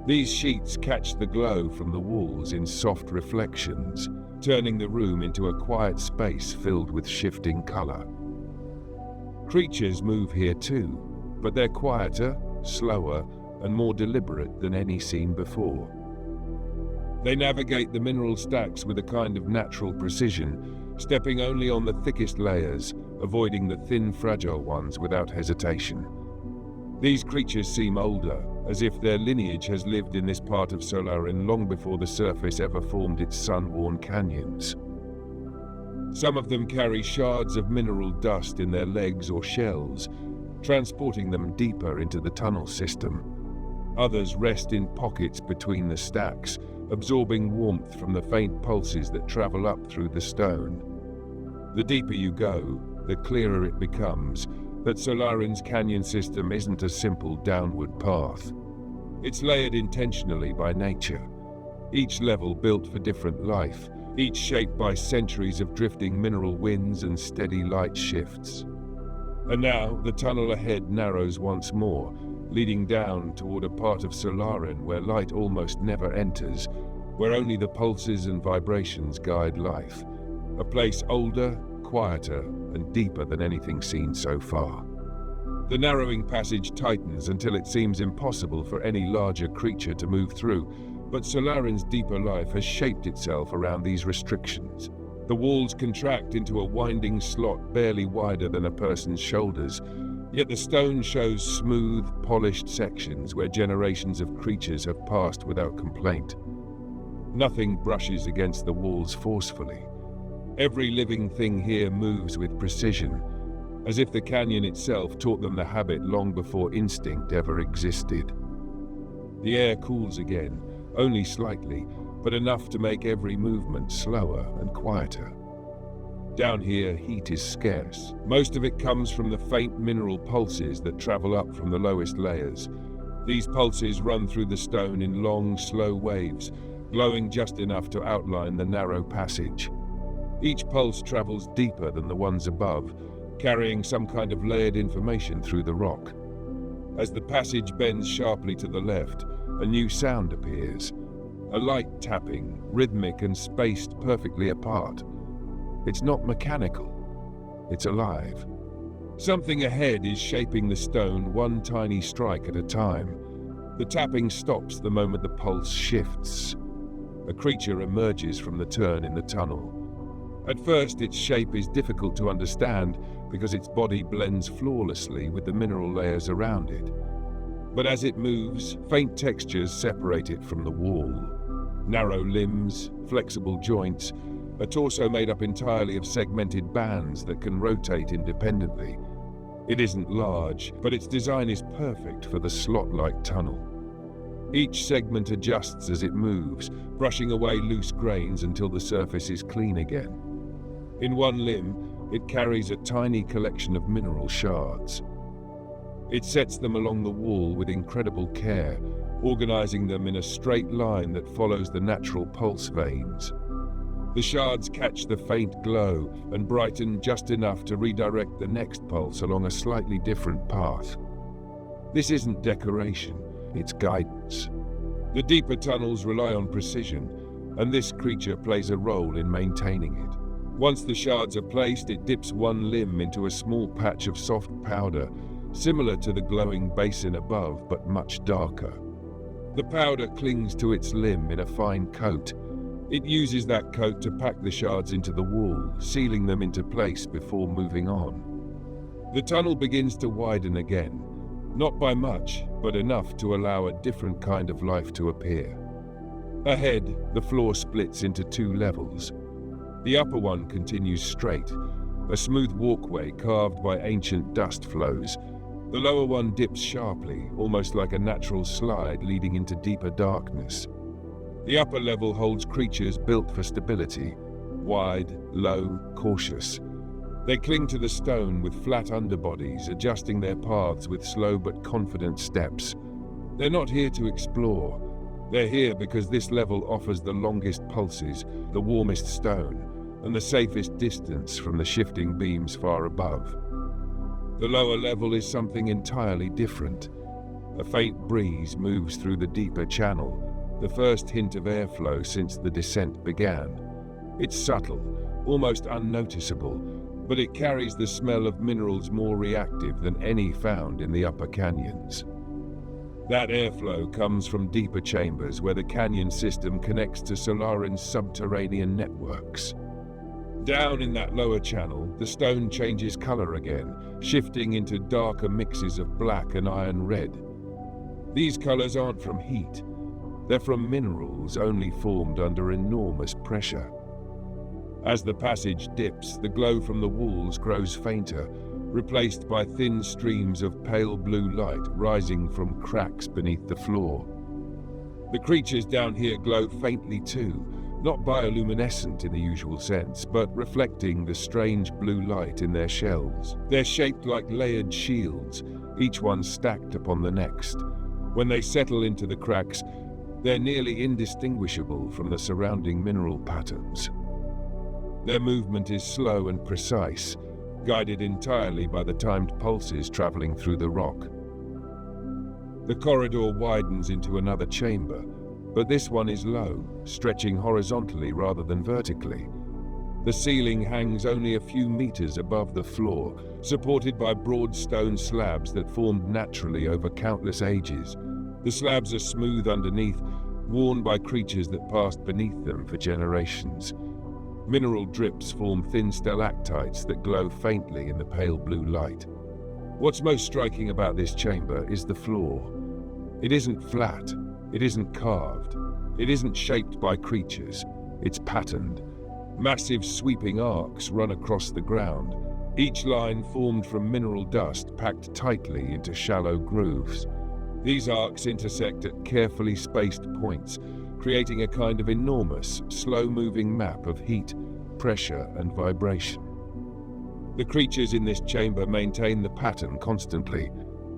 These sheets catch the glow from the walls in soft reflections, turning the room into a quiet space filled with shifting color. Creatures move here too, but they're quieter, slower, and more deliberate than any seen before. They navigate the mineral stacks with a kind of natural precision, stepping only on the thickest layers, avoiding the thin, fragile ones without hesitation. These creatures seem older, as if their lineage has lived in this part of Solarin long before the surface ever formed its sun-worn canyons. Some of them carry shards of mineral dust in their legs or shells, transporting them deeper into the tunnel system. Others rest in pockets between the stacks, absorbing warmth from the faint pulses that travel up through the stone. The deeper you go, the clearer it becomes that Solarin's canyon system isn't a simple downward path. It's layered intentionally by nature, each level built for different life, each shaped by centuries of drifting mineral winds and steady light shifts. And now, the tunnel ahead narrows once more, leading down toward a part of Solarin where light almost never enters, where only the pulses and vibrations guide life. A place older, quieter, and deeper than anything seen so far. The narrowing passage tightens until it seems impossible for any larger creature to move through, but Solarin's deeper life has shaped itself around these restrictions. The walls contract into a winding slot barely wider than a person's shoulders, yet the stone shows smooth, polished sections where generations of creatures have passed without complaint. Nothing brushes against the walls forcefully. Every living thing here moves with precision, as if the canyon itself taught them the habit long before instinct ever existed. The air cools again, only slightly, but enough to make every movement slower and quieter. Down here, heat is scarce. Most of it comes from the faint mineral pulses that travel up from the lowest layers. These pulses run through the stone in long, slow waves, glowing just enough to outline the narrow passage. Each pulse travels deeper than the ones above, carrying some kind of layered information through the rock. As the passage bends sharply to the left, a new sound appears. A light tapping, rhythmic and spaced perfectly apart. It's not mechanical, it's alive. Something ahead is shaping the stone one tiny strike at a time. The tapping stops the moment the pulse shifts. A creature emerges from the turn in the tunnel. At first, its shape is difficult to understand because its body blends flawlessly with the mineral layers around it. But as it moves, faint textures separate it from the wall. Narrow limbs, flexible joints, a torso made up entirely of segmented bands that can rotate independently. It isn't large, but its design is perfect for the slot-like tunnel. Each segment adjusts as it moves, brushing away loose grains until the surface is clean again. In one limb, it carries a tiny collection of mineral shards. It sets them along the wall with incredible care, organizing them in a straight line that follows the natural pulse veins. The shards catch the faint glow and brighten just enough to redirect the next pulse along a slightly different path. This isn't decoration, it's guidance. The deeper tunnels rely on precision, and this creature plays a role in maintaining it. Once the shards are placed, it dips one limb into a small patch of soft powder, similar to the glowing basin above, but much darker. The powder clings to its limb in a fine coat. It uses that coat to pack the shards into the wall, sealing them into place before moving on. The tunnel begins to widen again, not by much, but enough to allow a different kind of life to appear. Ahead, the floor splits into two levels. The upper one continues straight, a smooth walkway carved by ancient dust flows. The lower one dips sharply, almost like a natural slide leading into deeper darkness. The upper level holds creatures built for stability, wide, low, cautious. They cling to the stone with flat underbodies, adjusting their paths with slow but confident steps. They're not here to explore. They're here because this level offers the longest pulses, the warmest stone, and the safest distance from the shifting beams far above. The lower level is something entirely different. A faint breeze moves through the deeper channel, the first hint of airflow since the descent began. It's subtle, almost unnoticeable, but it carries the smell of minerals more reactive than any found in the upper canyons. That airflow comes from deeper chambers where the canyon system connects to Solarin's subterranean networks. Down in that lower channel, the stone changes color again, shifting into darker mixes of black and iron red. These colors aren't from heat. They're from minerals only formed under enormous pressure. As the passage dips, the glow from the walls grows fainter, replaced by thin streams of pale blue light rising from cracks beneath the floor. The creatures down here glow faintly too, not bioluminescent in the usual sense, but reflecting the strange blue light in their shells. They're shaped like layered shields, each one stacked upon the next. When they settle into the cracks, they're nearly indistinguishable from the surrounding mineral patterns. Their movement is slow and precise, guided entirely by the timed pulses traveling through the rock. The corridor widens into another chamber, but this one is low, stretching horizontally rather than vertically. The ceiling hangs only a few meters above the floor, supported by broad stone slabs that formed naturally over countless ages. The slabs are smooth underneath, worn by creatures that passed beneath them for generations. Mineral drips form thin stalactites that glow faintly in the pale blue light. What's most striking about this chamber is the floor. It isn't flat, it isn't carved, it isn't shaped by creatures, it's patterned. Massive sweeping arcs run across the ground, each line formed from mineral dust packed tightly into shallow grooves. These arcs intersect at carefully spaced points, creating a kind of enormous, slow-moving map of heat, pressure, and vibration. The creatures in this chamber maintain the pattern constantly.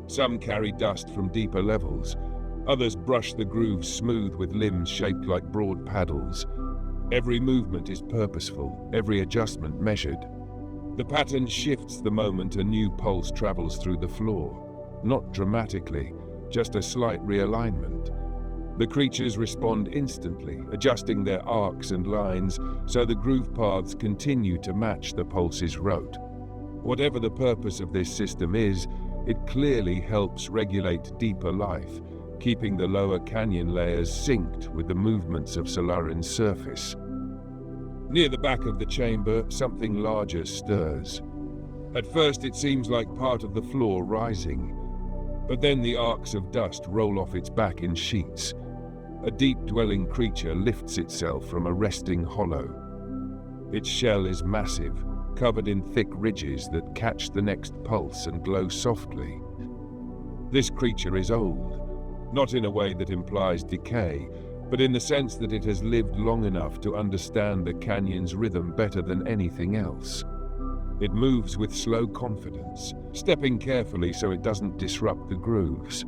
Some carry dust from deeper levels. Others brush the grooves smooth with limbs shaped like broad paddles. Every movement is purposeful, every adjustment measured. The pattern shifts the moment a new pulse travels through the floor. Not dramatically, just a slight realignment. The creatures respond instantly, adjusting their arcs and lines so the groove paths continue to match the pulse's rote. Whatever the purpose of this system is, it clearly helps regulate deeper life, keeping the lower canyon layers synced with the movements of Solarin's surface. Near the back of the chamber, something larger stirs. At first it seems like part of the floor rising, but then the arcs of dust roll off its back in sheets. A deep-dwelling creature lifts itself from a resting hollow. Its shell is massive, covered in thick ridges that catch the next pulse and glow softly. This creature is old, not in a way that implies decay, but in the sense that it has lived long enough to understand the canyon's rhythm better than anything else. It moves with slow confidence, stepping carefully so it doesn't disrupt the grooves.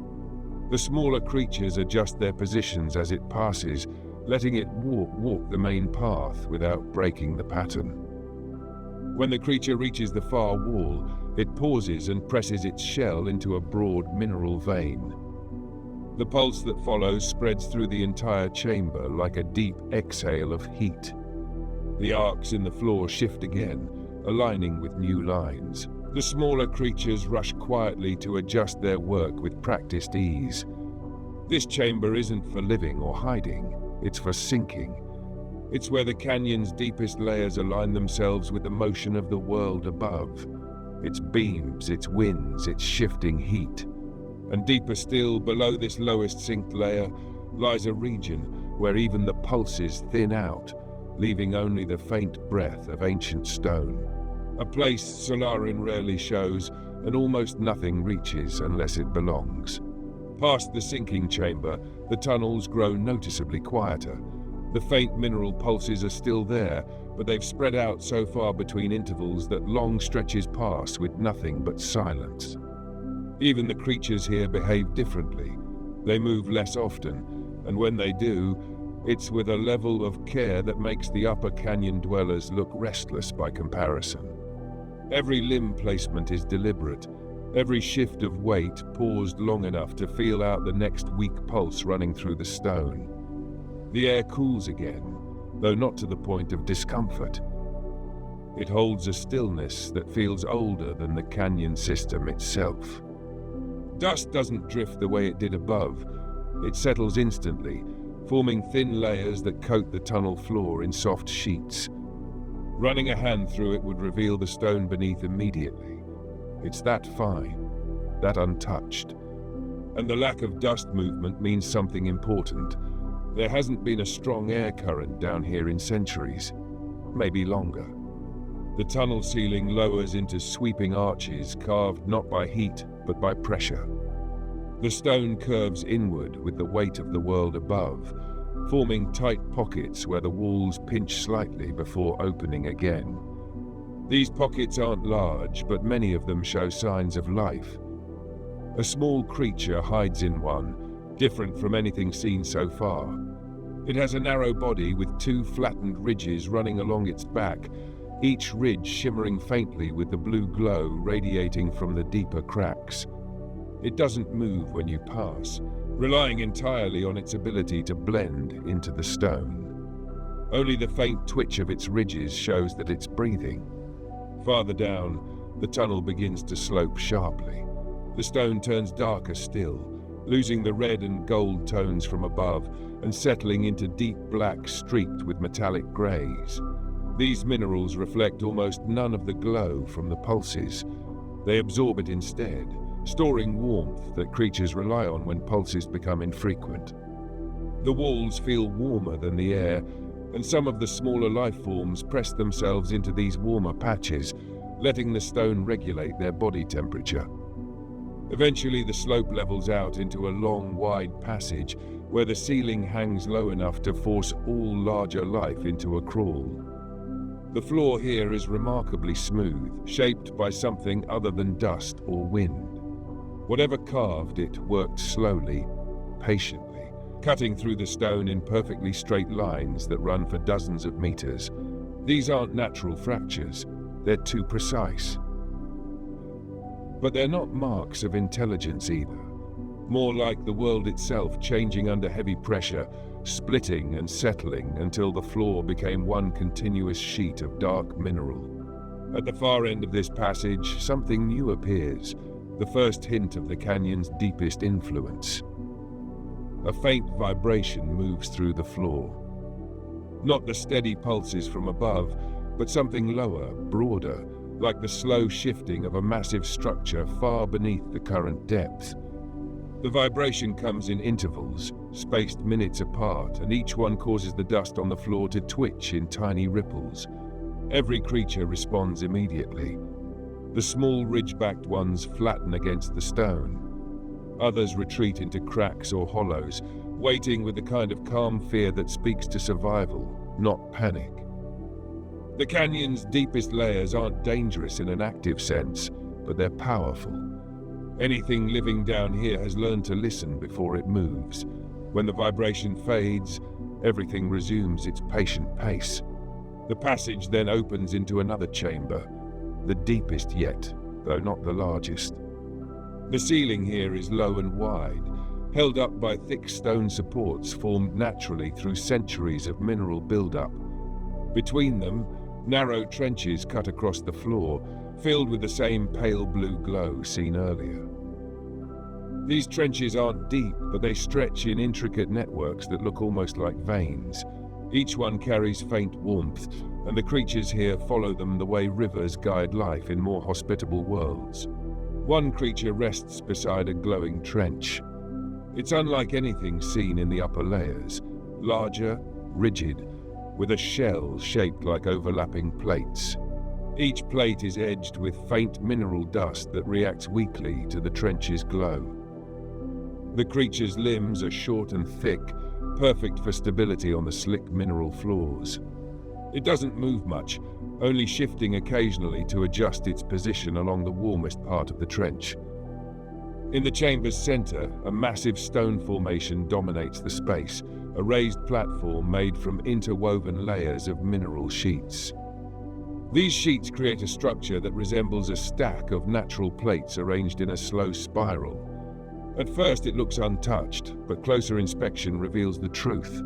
The smaller creatures adjust their positions as it passes, letting it walk the main path without breaking the pattern. When the creature reaches the far wall, it pauses and presses its shell into a broad mineral vein. The pulse that follows spreads through the entire chamber like a deep exhale of heat. The arcs in the floor shift again, aligning with new lines. The smaller creatures rush quietly to adjust their work with practiced ease. This chamber isn't for living or hiding, it's for sinking. It's where the canyon's deepest layers align themselves with the motion of the world above. Its beams, its winds, its shifting heat. And deeper still, below this lowest synced layer, lies a region where even the pulses thin out, leaving only the faint breath of ancient stone. A place Solarin rarely shows, and almost nothing reaches unless it belongs. Past the sinking chamber, the tunnels grow noticeably quieter. The faint mineral pulses are still there, but they've spread out so far between intervals that long stretches pass with nothing but silence. Even the creatures here behave differently. They move less often, and when they do, it's with a level of care that makes the upper canyon dwellers look restless by comparison. Every limb placement is deliberate, every shift of weight paused long enough to feel out the next weak pulse running through the stone. The air cools again, though not to the point of discomfort. It holds a stillness that feels older than the canyon system itself. Dust doesn't drift the way it did above. It settles instantly, forming thin layers that coat the tunnel floor in soft sheets. Running a hand through it would reveal the stone beneath immediately. It's that fine, that untouched. And the lack of dust movement means something important. There hasn't been a strong air current down here in centuries, maybe longer. The tunnel ceiling lowers into sweeping arches carved not by heat, but by pressure. The stone curves inward with the weight of the world above, forming tight pockets where the walls pinch slightly before opening again. These pockets aren't large, but many of them show signs of life. A small creature hides in one, different from anything seen so far. It has a narrow body with two flattened ridges running along its back, each ridge shimmering faintly with the blue glow radiating from the deeper cracks. It doesn't move when you pass, relying entirely on its ability to blend into the stone. Only the faint twitch of its ridges shows that it's breathing. Farther down, the tunnel begins to slope sharply. The stone turns darker still, losing the red and gold tones from above and settling into deep black streaked with metallic grays. These minerals reflect almost none of the glow from the pulses. They absorb it instead, storing warmth that creatures rely on when pulses become infrequent. The walls feel warmer than the air, and some of the smaller life forms press themselves into these warmer patches, letting the stone regulate their body temperature. Eventually, the slope levels out into a long, wide passage where the ceiling hangs low enough to force all larger life into a crawl. The floor here is remarkably smooth, shaped by something other than dust or wind. Whatever carved it worked slowly, patiently, cutting through the stone in perfectly straight lines that run for dozens of meters. These aren't natural fractures, they're too precise. But they're not marks of intelligence either. More like the world itself changing under heavy pressure, splitting and settling until the floor became one continuous sheet of dark mineral. At the far end of this passage, something new appears, the first hint of the canyon's deepest influence. A faint vibration moves through the floor. Not the steady pulses from above, but something lower, broader, like the slow shifting of a massive structure far beneath the current depth. The vibration comes in intervals, spaced minutes apart, and each one causes the dust on the floor to twitch in tiny ripples. Every creature responds immediately. The small ridge-backed ones flatten against the stone. Others retreat into cracks or hollows, waiting with the kind of calm fear that speaks to survival, not panic. The canyon's deepest layers aren't dangerous in an active sense, but they're powerful. Anything living down here has learned to listen before it moves. When the vibration fades, everything resumes its patient pace. The passage then opens into another chamber, the deepest yet, though not the largest. The ceiling here is low and wide, held up by thick stone supports formed naturally through centuries of mineral buildup. Between them, narrow trenches cut across the floor, filled with the same pale blue glow seen earlier. These trenches aren't deep, but they stretch in intricate networks that look almost like veins. Each one carries faint warmth, and the creatures here follow them the way rivers guide life in more hospitable worlds. One creature rests beside a glowing trench. It's unlike anything seen in the upper layers, larger, rigid, with a shell shaped like overlapping plates. Each plate is edged with faint mineral dust that reacts weakly to the trench's glow. The creature's limbs are short and thick, perfect for stability on the slick mineral floors. It doesn't move much, only shifting occasionally to adjust its position along the warmest part of the trench. In the chamber's center, a massive stone formation dominates the space, a raised platform made from interwoven layers of mineral sheets. These sheets create a structure that resembles a stack of natural plates arranged in a slow spiral. At first it looks untouched, but closer inspection reveals the truth.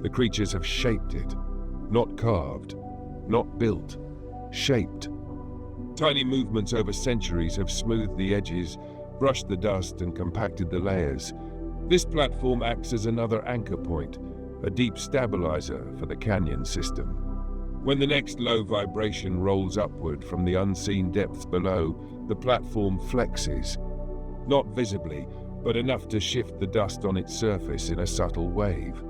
The creatures have shaped it. Not carved, not built, shaped. Tiny movements over centuries have smoothed the edges, brushed the dust and compacted the layers. This platform acts as another anchor point, a deep stabilizer for the canyon system. When the next low vibration rolls upward from the unseen depths below, the platform flexes. Not visibly, but enough to shift the dust on its surface in a subtle wave.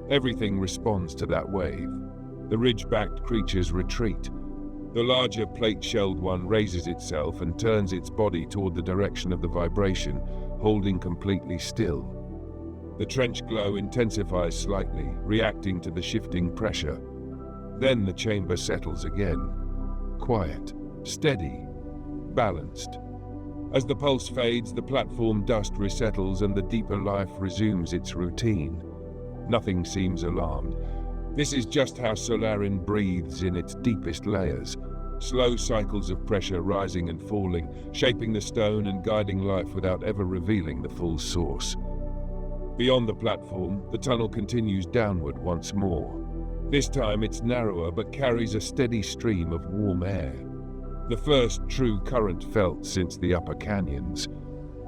Everything responds to that wave. The ridge-backed creatures retreat. The larger plate-shelled one raises itself and turns its body toward the direction of the vibration, holding completely still. The trench glow intensifies slightly, reacting to the shifting pressure. Then the chamber settles again. Quiet, steady, balanced. As the pulse fades, the platform dust resettles and the deeper life resumes its routine. Nothing seems alarmed. This is just how Solarin breathes in its deepest layers. Slow cycles of pressure rising and falling, shaping the stone and guiding life without ever revealing the full source. Beyond the platform, the tunnel continues downward once more. This time it's narrower but carries a steady stream of warm air. The first true current felt since the upper canyons.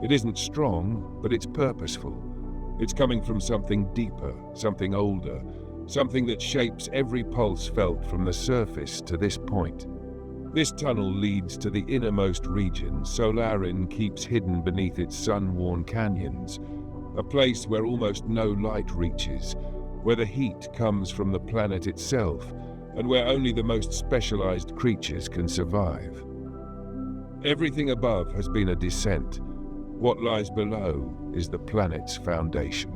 It isn't strong, but it's purposeful. It's coming from something deeper, something older, something that shapes every pulse felt from the surface to this point. This tunnel leads to the innermost region Solarin keeps hidden beneath its sun-worn canyons, a place where almost no light reaches, where the heat comes from the planet itself, and where only the most specialized creatures can survive. Everything above has been a descent. What lies below is the planet's foundation.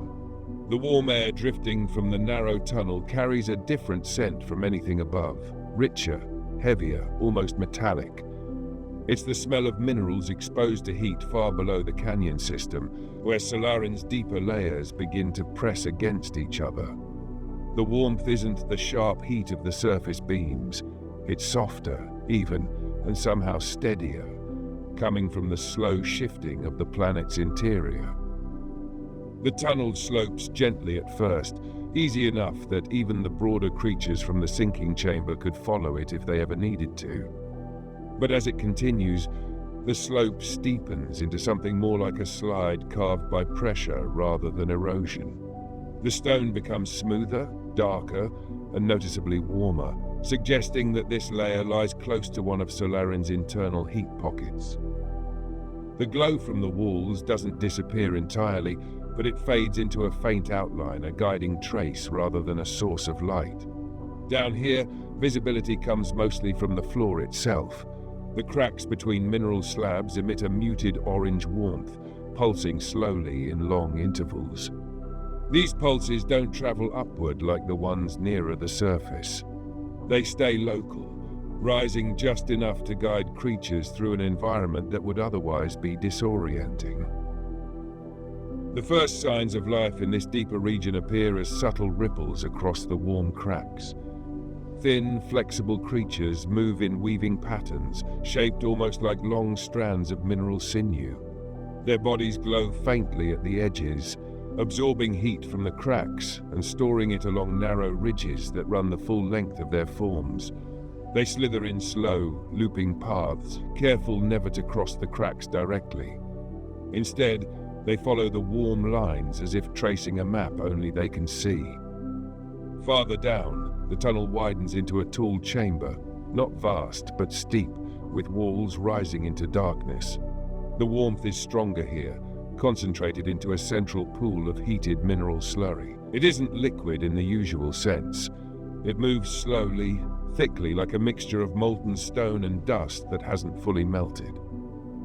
The warm air drifting from the narrow tunnel carries a different scent from anything above, richer, heavier, almost metallic. It's the smell of minerals exposed to heat far below the canyon system, where Solarin's deeper layers begin to press against each other. The warmth isn't the sharp heat of the surface beams. It's softer, even, and somehow steadier, coming from the slow shifting of the planet's interior. The tunnel slopes gently at first, easy enough that even the broader creatures from the sinking chamber could follow it if they ever needed to. But as it continues, the slope steepens into something more like a slide carved by pressure rather than erosion. The stone becomes smoother, darker, and noticeably warmer, suggesting that this layer lies close to one of Solarin's internal heat pockets. The glow from the walls doesn't disappear entirely, but it fades into a faint outline, a guiding trace rather than a source of light. Down here, visibility comes mostly from the floor itself. The cracks between mineral slabs emit a muted orange warmth, pulsing slowly in long intervals. These pulses don't travel upward like the ones nearer the surface. They stay local, rising just enough to guide creatures through an environment that would otherwise be disorienting. The first signs of life in this deeper region appear as subtle ripples across the warm cracks. Thin, flexible creatures move in weaving patterns, shaped almost like long strands of mineral sinew. Their bodies glow faintly at the edges, absorbing heat from the cracks and storing it along narrow ridges that run the full length of their forms. They slither in slow, looping paths, careful never to cross the cracks directly. Instead, they follow the warm lines as if tracing a map only they can see. Farther down, the tunnel widens into a tall chamber, not vast but steep, with walls rising into darkness. The warmth is stronger here, concentrated into a central pool of heated mineral slurry. It isn't liquid in the usual sense. It moves slowly, thickly, like a mixture of molten stone and dust that hasn't fully melted.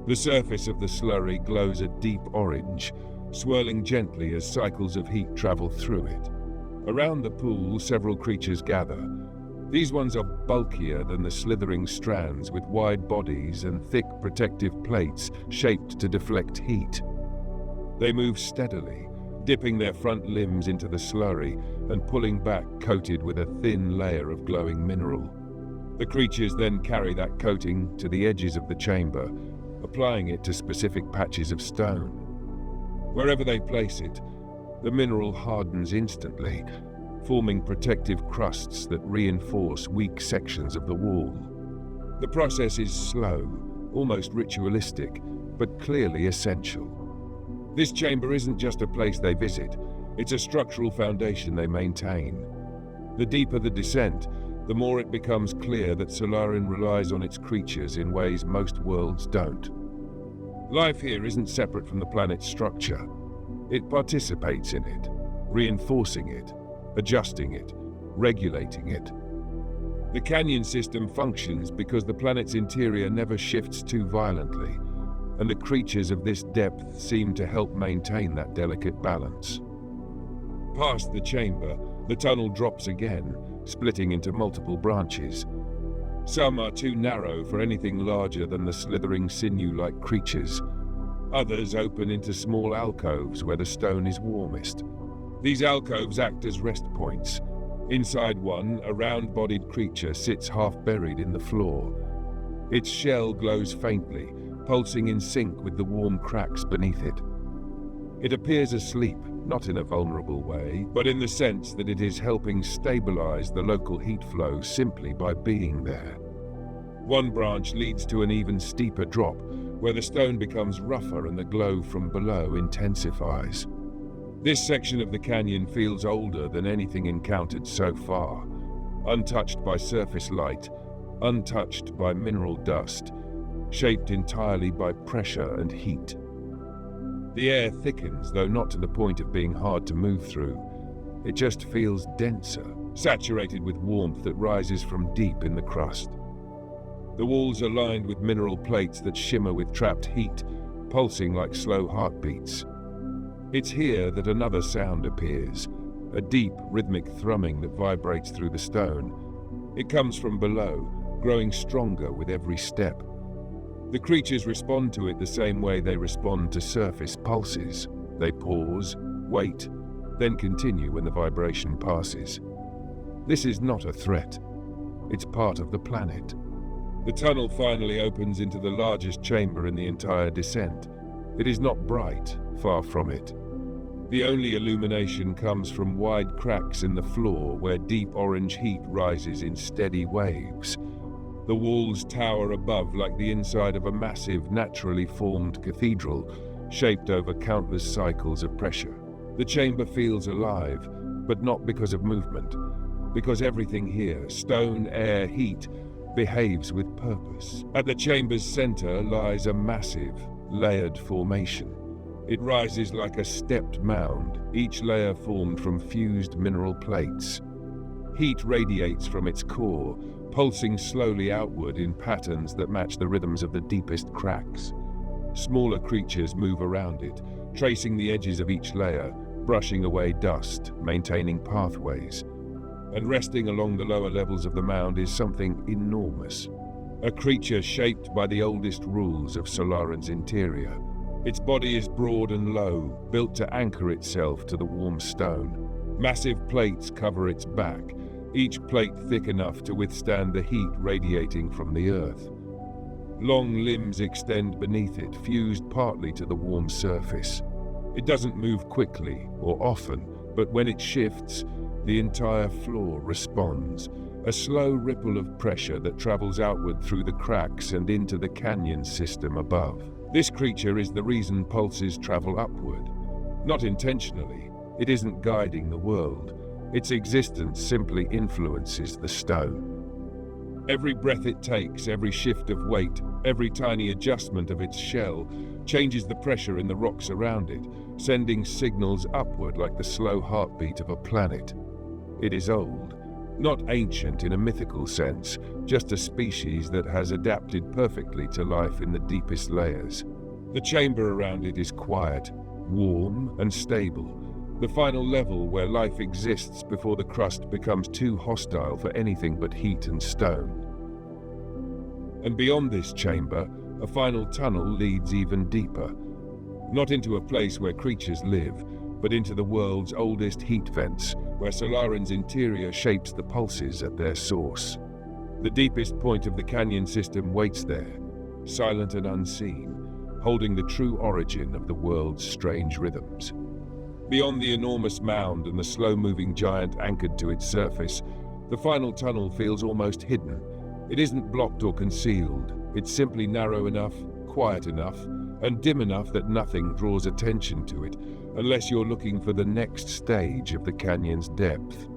The surface of the slurry glows a deep orange, swirling gently as cycles of heat travel through it. Around the pool, several creatures gather. These ones are bulkier than the slithering strands, with wide bodies and thick protective plates shaped to deflect heat. They move steadily, dipping their front limbs into the slurry and pulling back, coated with a thin layer of glowing mineral. The creatures then carry that coating to the edges of the chamber, applying it to specific patches of stone. Wherever they place it, the mineral hardens instantly, forming protective crusts that reinforce weak sections of the wall. The process is slow, almost ritualistic, but clearly essential. This chamber isn't just a place they visit, it's a structural foundation they maintain. The deeper the descent, the more it becomes clear that Solarin relies on its creatures in ways most worlds don't. Life here isn't separate from the planet's structure. It participates in it, reinforcing it, adjusting it, regulating it. The canyon system functions because the planet's interior never shifts too violently, and the creatures of this depth seem to help maintain that delicate balance. Past the chamber, the tunnel drops again, splitting into multiple branches. Some are too narrow for anything larger than the slithering sinew-like creatures. Others open into small alcoves where the stone is warmest. These alcoves act as rest points. Inside one, a round-bodied creature sits half-buried in the floor. Its shell glows faintly, pulsing in sync with the warm cracks beneath it. It appears asleep, not in a vulnerable way, but in the sense that it is helping stabilize the local heat flow simply by being there. One branch leads to an even steeper drop, where the stone becomes rougher and the glow from below intensifies. This section of the canyon feels older than anything encountered so far, untouched by surface light, untouched by mineral dust, shaped entirely by pressure and heat. The air thickens, though not to the point of being hard to move through. It just feels denser, saturated with warmth that rises from deep in the crust. The walls are lined with mineral plates that shimmer with trapped heat, pulsing like slow heartbeats. It's here that another sound appears, a deep, rhythmic thrumming that vibrates through the stone. It comes from below, growing stronger with every step. The creatures respond to it the same way they respond to surface pulses. They pause, wait, then continue when the vibration passes. This is not a threat. It's part of the planet. The tunnel finally opens into the largest chamber in the entire descent. It is not bright, far from it. The only illumination comes from wide cracks in the floor where deep orange heat rises in steady waves. The walls tower above like the inside of a massive, naturally formed cathedral, shaped over countless cycles of pressure. The chamber feels alive, but not because of movement, because everything here, stone, air, heat, behaves with purpose. At the chamber's center lies a massive, layered formation. It rises like a stepped mound, each layer formed from fused mineral plates. Heat radiates from its core, pulsing slowly outward in patterns that match the rhythms of the deepest cracks. Smaller creatures move around it, tracing the edges of each layer, brushing away dust, maintaining pathways. And resting along the lower levels of the mound is something enormous. A creature shaped by the oldest rules of Solarin's interior. Its body is broad and low, built to anchor itself to the warm stone. Massive plates cover its back, each plate thick enough to withstand the heat radiating from the earth. Long limbs extend beneath it, fused partly to the warm surface. It doesn't move quickly or often, but when it shifts, the entire floor responds, a slow ripple of pressure that travels outward through the cracks and into the canyon system above. This creature is the reason pulses travel upward. Not intentionally, it isn't guiding the world. Its existence simply influences the stone. Every breath it takes, every shift of weight, every tiny adjustment of its shell changes the pressure in the rocks around it, sending signals upward like the slow heartbeat of a planet. It is old, not ancient in a mythical sense, just a species that has adapted perfectly to life in the deepest layers. The chamber around it is quiet, warm, and stable, the final level where life exists before the crust becomes too hostile for anything but heat and stone. And beyond this chamber, a final tunnel leads even deeper, not into a place where creatures live, but into the world's oldest heat vents, where Solarin's interior shapes the pulses at their source. The deepest point of the canyon system waits there, silent and unseen, holding the true origin of the world's strange rhythms. Beyond the enormous mound and the slow-moving giant anchored to its surface, the final tunnel feels almost hidden. It isn't blocked or concealed. It's simply narrow enough, quiet enough, and dim enough that nothing draws attention to it, unless you're looking for the next stage of the canyon's depth.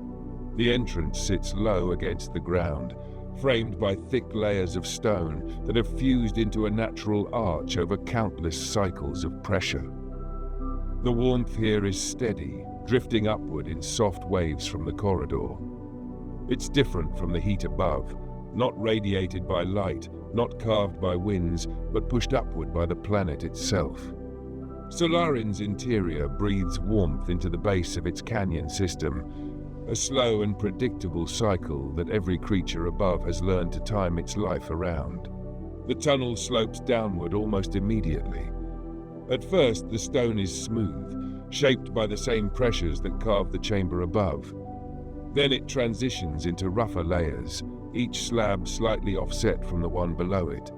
The entrance sits low against the ground, framed by thick layers of stone that have fused into a natural arch over countless cycles of pressure. The warmth here is steady, drifting upward in soft waves from the corridor. It's different from the heat above, not radiated by light, not carved by winds, but pushed upward by the planet itself. Solarin's interior breathes warmth into the base of its canyon system, a slow and predictable cycle that every creature above has learned to time its life around. The tunnel slopes downward almost immediately. At first, the stone is smooth, shaped by the same pressures that carve the chamber above. Then it transitions into rougher layers, each slab slightly offset from the one below it.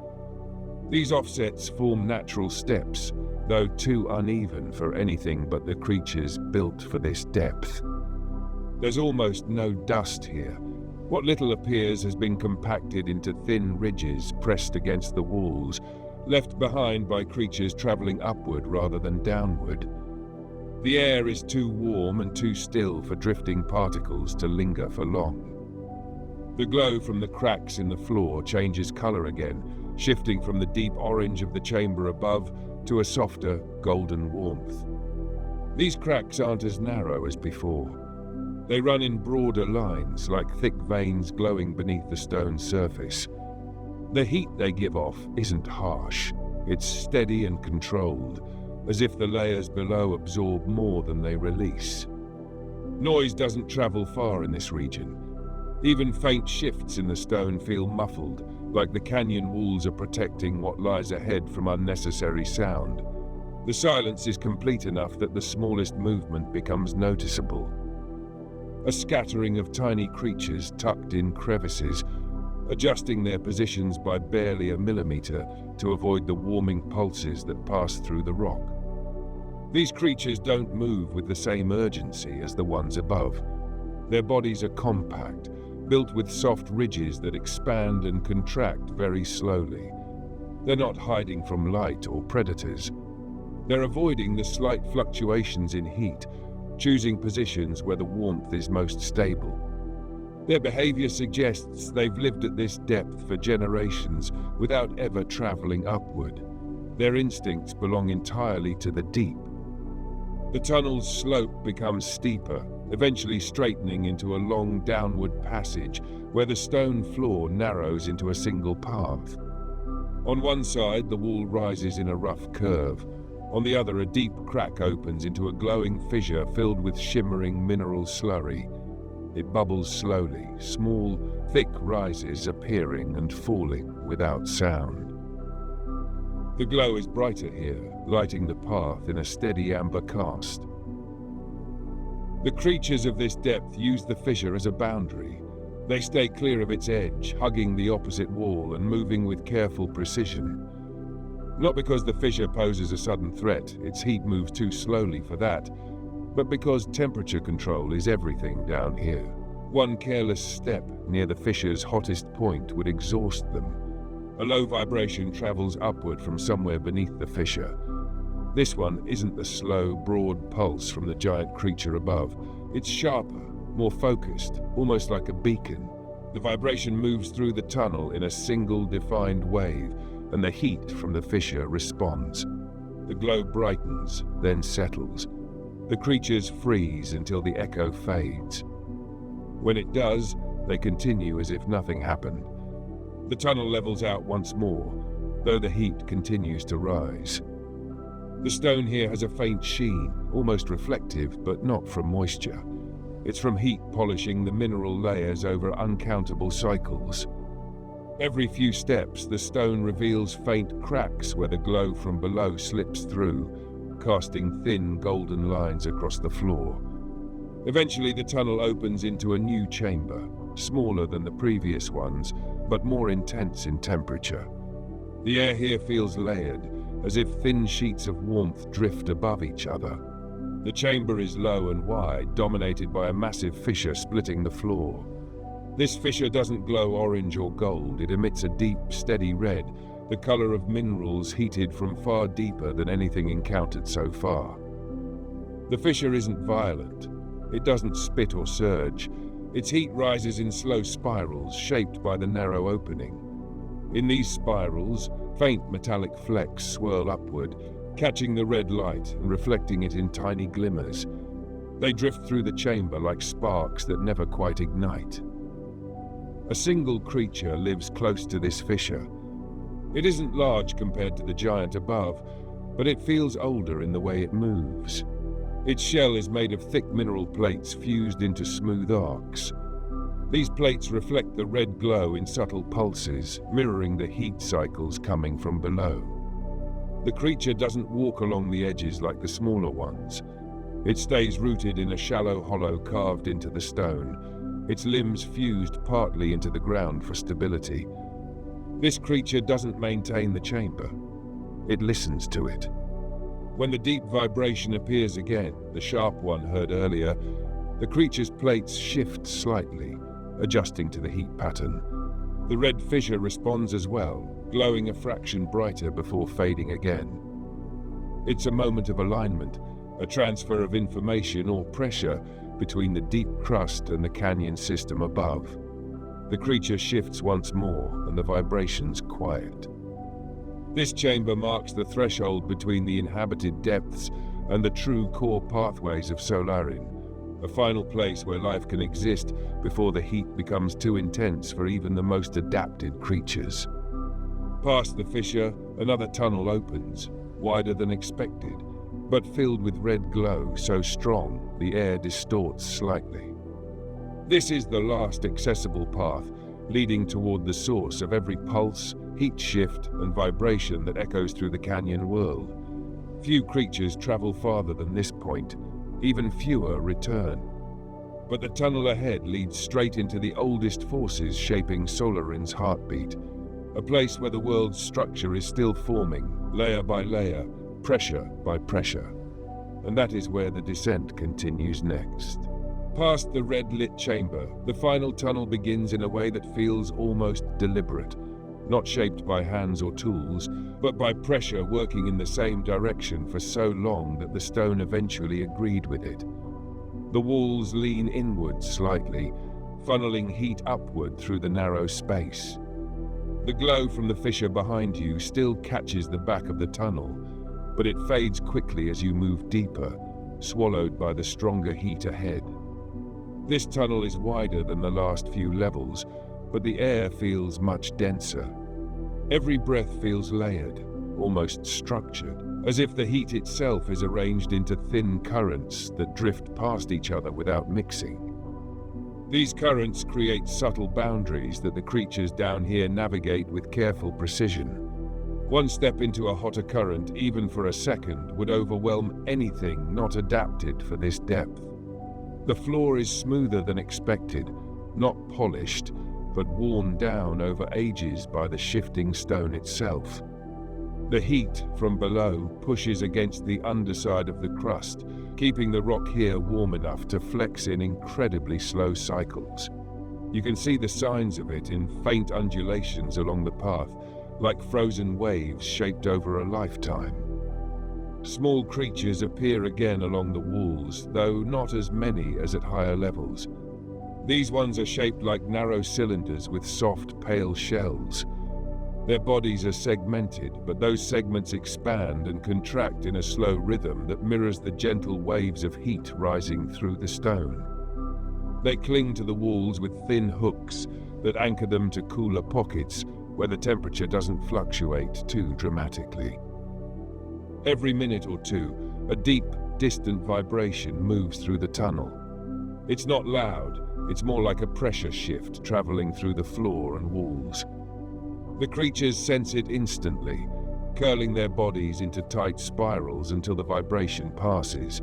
These offsets form natural steps, though too uneven for anything but the creatures built for this depth. There's almost no dust here. What little appears has been compacted into thin ridges pressed against the walls, left behind by creatures traveling upward rather than downward. The air is too warm and too still for drifting particles to linger for long. The glow from the cracks in the floor changes color again, shifting from the deep orange of the chamber above to a softer, golden warmth. These cracks aren't as narrow as before. They run in broader lines, like thick veins glowing beneath the stone surface. The heat they give off isn't harsh. It's steady and controlled, as if the layers below absorb more than they release. Noise doesn't travel far in this region. Even faint shifts in the stone feel muffled, like the canyon walls are protecting what lies ahead from unnecessary sound. The silence is complete enough that the smallest movement becomes noticeable. A scattering of tiny creatures tucked in crevices, adjusting their positions by barely a millimeter to avoid the warming pulses that pass through the rock. These creatures don't move with the same urgency as the ones above. Their bodies are compact, built with soft ridges that expand and contract very slowly. They're not hiding from light or predators. They're avoiding the slight fluctuations in heat, choosing positions where the warmth is most stable. Their behavior suggests they've lived at this depth for generations without ever traveling upward. Their instincts belong entirely to the deep. The tunnel's slope becomes steeper, eventually straightening into a long downward passage where the stone floor narrows into a single path. On one side, the wall rises in a rough curve. On the other, a deep crack opens into a glowing fissure filled with shimmering mineral slurry. It bubbles slowly, small, thick rises appearing and falling without sound. The glow is brighter here, lighting the path in a steady amber cast. The creatures of this depth use the fissure as a boundary. They stay clear of its edge, hugging the opposite wall and moving with careful precision. Not because the fissure poses a sudden threat, its heat moves too slowly for that, but because temperature control is everything down here. One careless step near the fissure's hottest point would exhaust them. A low vibration travels upward from somewhere beneath the fissure. This one isn't the slow, broad pulse from the giant creature above. It's sharper, more focused, almost like a beacon. The vibration moves through the tunnel in a single defined wave, and the heat from the fissure responds. The glow brightens, then settles. The creatures freeze until the echo fades. When it does, they continue as if nothing happened. The tunnel levels out once more, though the heat continues to rise. The stone here has a faint sheen, almost reflective, but not from moisture. It's from heat polishing the mineral layers over uncountable cycles. Every few steps, the stone reveals faint cracks where the glow from below slips through, casting thin golden lines across the floor. Eventually, the tunnel opens into a new chamber, smaller than the previous ones, but more intense in temperature. The air here feels layered, as if thin sheets of warmth drift above each other. The chamber is low and wide, dominated by a massive fissure splitting the floor. This fissure doesn't glow orange or gold, it emits a deep, steady red, the color of minerals heated from far deeper than anything encountered so far. The fissure isn't violent. It doesn't spit or surge. Its heat rises in slow spirals, shaped by the narrow opening. In these spirals, faint metallic flecks swirl upward, catching the red light and reflecting it in tiny glimmers. They drift through the chamber like sparks that never quite ignite. A single creature lives close to this fissure. It isn't large compared to the giant above, but it feels older in the way it moves. Its shell is made of thick mineral plates fused into smooth arcs. These plates reflect the red glow in subtle pulses, mirroring the heat cycles coming from below. The creature doesn't walk along the edges like the smaller ones. It stays rooted in a shallow hollow carved into the stone, its limbs fused partly into the ground for stability. This creature doesn't maintain the chamber. It listens to it. When the deep vibration appears again, the sharp one heard earlier, the creature's plates shift slightly, adjusting to the heat pattern. The red fissure responds as well, glowing a fraction brighter before fading again. It's a moment of alignment, a transfer of information or pressure between the deep crust and the canyon system above. The creature shifts once more, and the vibrations quiet. This chamber marks the threshold between the inhabited depths and the true core pathways of Solarin, a final place where life can exist before the heat becomes too intense for even the most adapted creatures. Past the fissure, another tunnel opens, wider than expected, but filled with red glow so strong the air distorts slightly. This is the last accessible path, leading toward the source of every pulse, heat shift, and vibration that echoes through the canyon world. Few creatures travel farther than this point, even fewer return. But the tunnel ahead leads straight into the oldest forces shaping Solarin's heartbeat, a place where the world's structure is still forming, layer by layer, pressure by pressure. And that is where the descent continues next. Past the red-lit chamber, the final tunnel begins in a way that feels almost deliberate, not shaped by hands or tools, but by pressure working in the same direction for so long that the stone eventually agreed with it. The walls lean inward slightly, funneling heat upward through the narrow space. The glow from the fissure behind you still catches the back of the tunnel, but it fades quickly as you move deeper, swallowed by the stronger heat ahead. This tunnel is wider than the last few levels, but the air feels much denser. Every breath feels layered, almost structured, as if the heat itself is arranged into thin currents that drift past each other without mixing. These currents create subtle boundaries that the creatures down here navigate with careful precision. One step into a hotter current, even for a second, would overwhelm anything not adapted for this depth. The floor is smoother than expected, not polished, but worn down over ages by the shifting stone itself. The heat from below pushes against the underside of the crust, keeping the rock here warm enough to flex in incredibly slow cycles. You can see the signs of it in faint undulations along the path, like frozen waves shaped over a lifetime. Small creatures appear again along the walls, though not as many as at higher levels. These ones are shaped like narrow cylinders with soft, pale shells. Their bodies are segmented, but those segments expand and contract in a slow rhythm that mirrors the gentle waves of heat rising through the stone. They cling to the walls with thin hooks that anchor them to cooler pockets where the temperature doesn't fluctuate too dramatically. Every minute or two, a deep, distant vibration moves through the tunnel. It's not loud, it's more like a pressure shift traveling through the floor and walls. The creatures sense it instantly, curling their bodies into tight spirals until the vibration passes.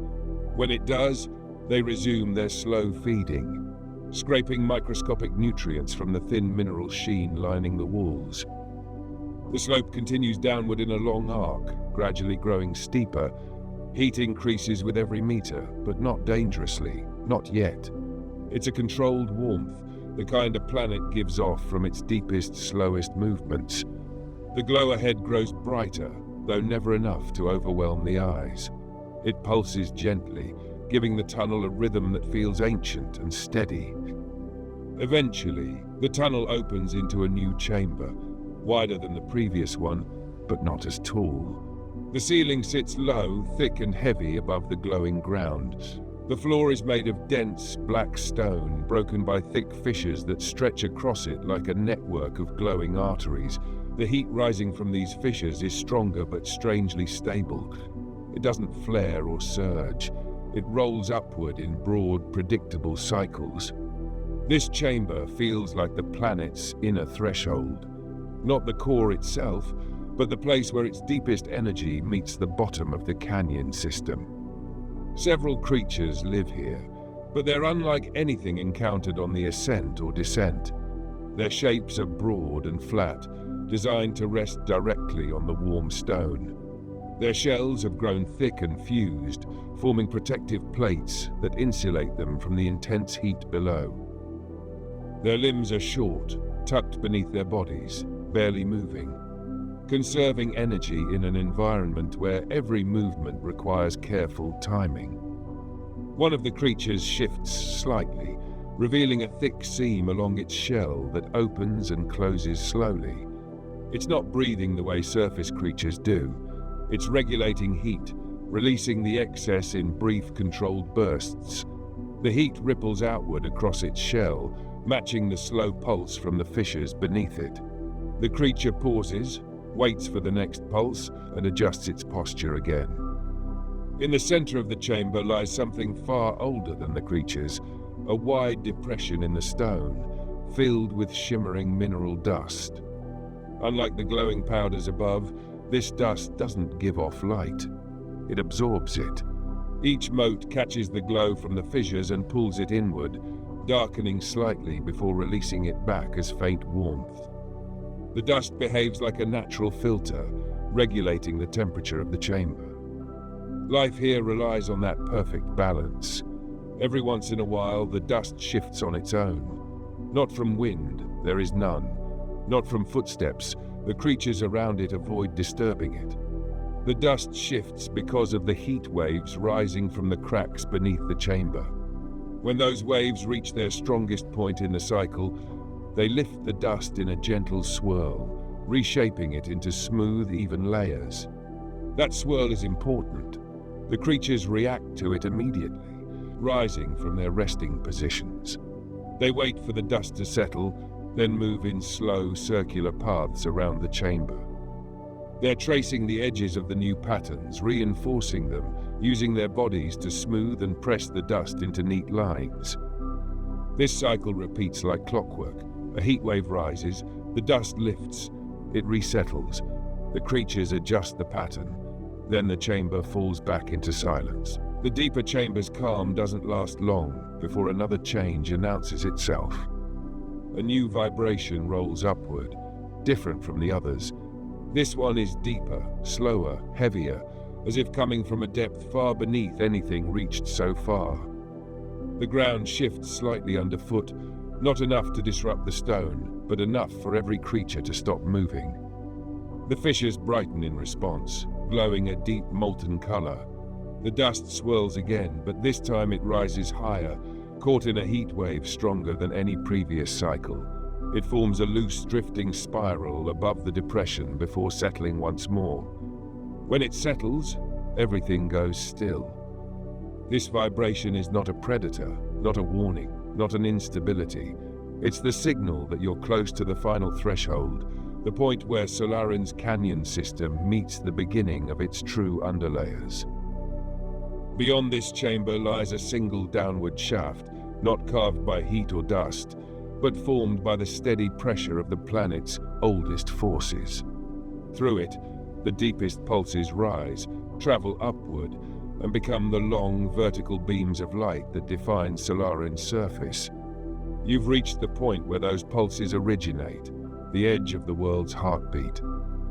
When it does, they resume their slow feeding, scraping microscopic nutrients from the thin mineral sheen lining the walls. The slope continues downward in a long arc, gradually growing steeper. Heat increases with every meter, but not dangerously, not yet. It's a controlled warmth, the kind a planet gives off from its deepest, slowest movements. The glow ahead grows brighter, though never enough to overwhelm the eyes. It pulses gently, giving the tunnel a rhythm that feels ancient and steady. Eventually, the tunnel opens into a new chamber, wider than the previous one, but not as tall. The ceiling sits low, thick and heavy above the glowing ground. The floor is made of dense, black stone, broken by thick fissures that stretch across it like a network of glowing arteries. The heat rising from these fissures is stronger but strangely stable. It doesn't flare or surge. It rolls upward in broad, predictable cycles. This chamber feels like the planet's inner threshold. Not the core itself, but the place where its deepest energy meets the bottom of the canyon system. Several creatures live here, but they're unlike anything encountered on the ascent or descent. Their shapes are broad and flat, designed to rest directly on the warm stone. Their shells have grown thick and fused, forming protective plates that insulate them from the intense heat below. Their limbs are short, tucked beneath their bodies, barely moving, conserving energy in an environment where every movement requires careful timing. One of the creatures shifts slightly, revealing a thick seam along its shell that opens and closes slowly. It's not breathing the way surface creatures do. It's regulating heat, releasing the excess in brief, controlled bursts. The heat ripples outward across its shell, matching the slow pulse from the fissures beneath it. The creature pauses, waits for the next pulse, and adjusts its posture again. In the center of the chamber lies something far older than the creatures, a wide depression in the stone, filled with shimmering mineral dust. Unlike the glowing powders above, this dust doesn't give off light. It absorbs it. Each mote catches the glow from the fissures and pulls it inward, darkening slightly before releasing it back as faint warmth. The dust behaves like a natural filter, regulating the temperature of the chamber. Life here relies on that perfect balance. Every once in a while, the dust shifts on its own. Not from wind, there is none. Not from footsteps, the creatures around it avoid disturbing it. The dust shifts because of the heat waves rising from the cracks beneath the chamber. When those waves reach their strongest point in the cycle, they lift the dust in a gentle swirl, reshaping it into smooth, even layers. That swirl is important. The creatures react to it immediately, rising from their resting positions. They wait for the dust to settle, then move in slow, circular paths around the chamber. They're tracing the edges of the new patterns, reinforcing them, using their bodies to smooth and press the dust into neat lines. This cycle repeats like clockwork. A heat wave rises, the dust lifts, it resettles. The creatures adjust the pattern, then the chamber falls back into silence. The deeper chamber's calm doesn't last long before another change announces itself. A new vibration rolls upward, different from the others. This one is deeper, slower, heavier, as if coming from a depth far beneath anything reached so far. The ground shifts slightly underfoot, not enough to disrupt the stone, but enough for every creature to stop moving. The fissures brighten in response, glowing a deep molten color. The dust swirls again, but this time it rises higher, caught in a heat wave stronger than any previous cycle. It forms a loose, drifting spiral above the depression before settling once more. When it settles, everything goes still. This vibration is not a predator, not a warning, not an instability. It's the signal that you're close to the final threshold, the point where Solarin's canyon system meets the beginning of its true underlayers. Beyond this chamber lies a single downward shaft, not carved by heat or dust, but formed by the steady pressure of the planet's oldest forces. Through it, the deepest pulses rise, travel upward, and become the long, vertical beams of light that define Solarin's surface. You've reached the point where those pulses originate, the edge of the world's heartbeat.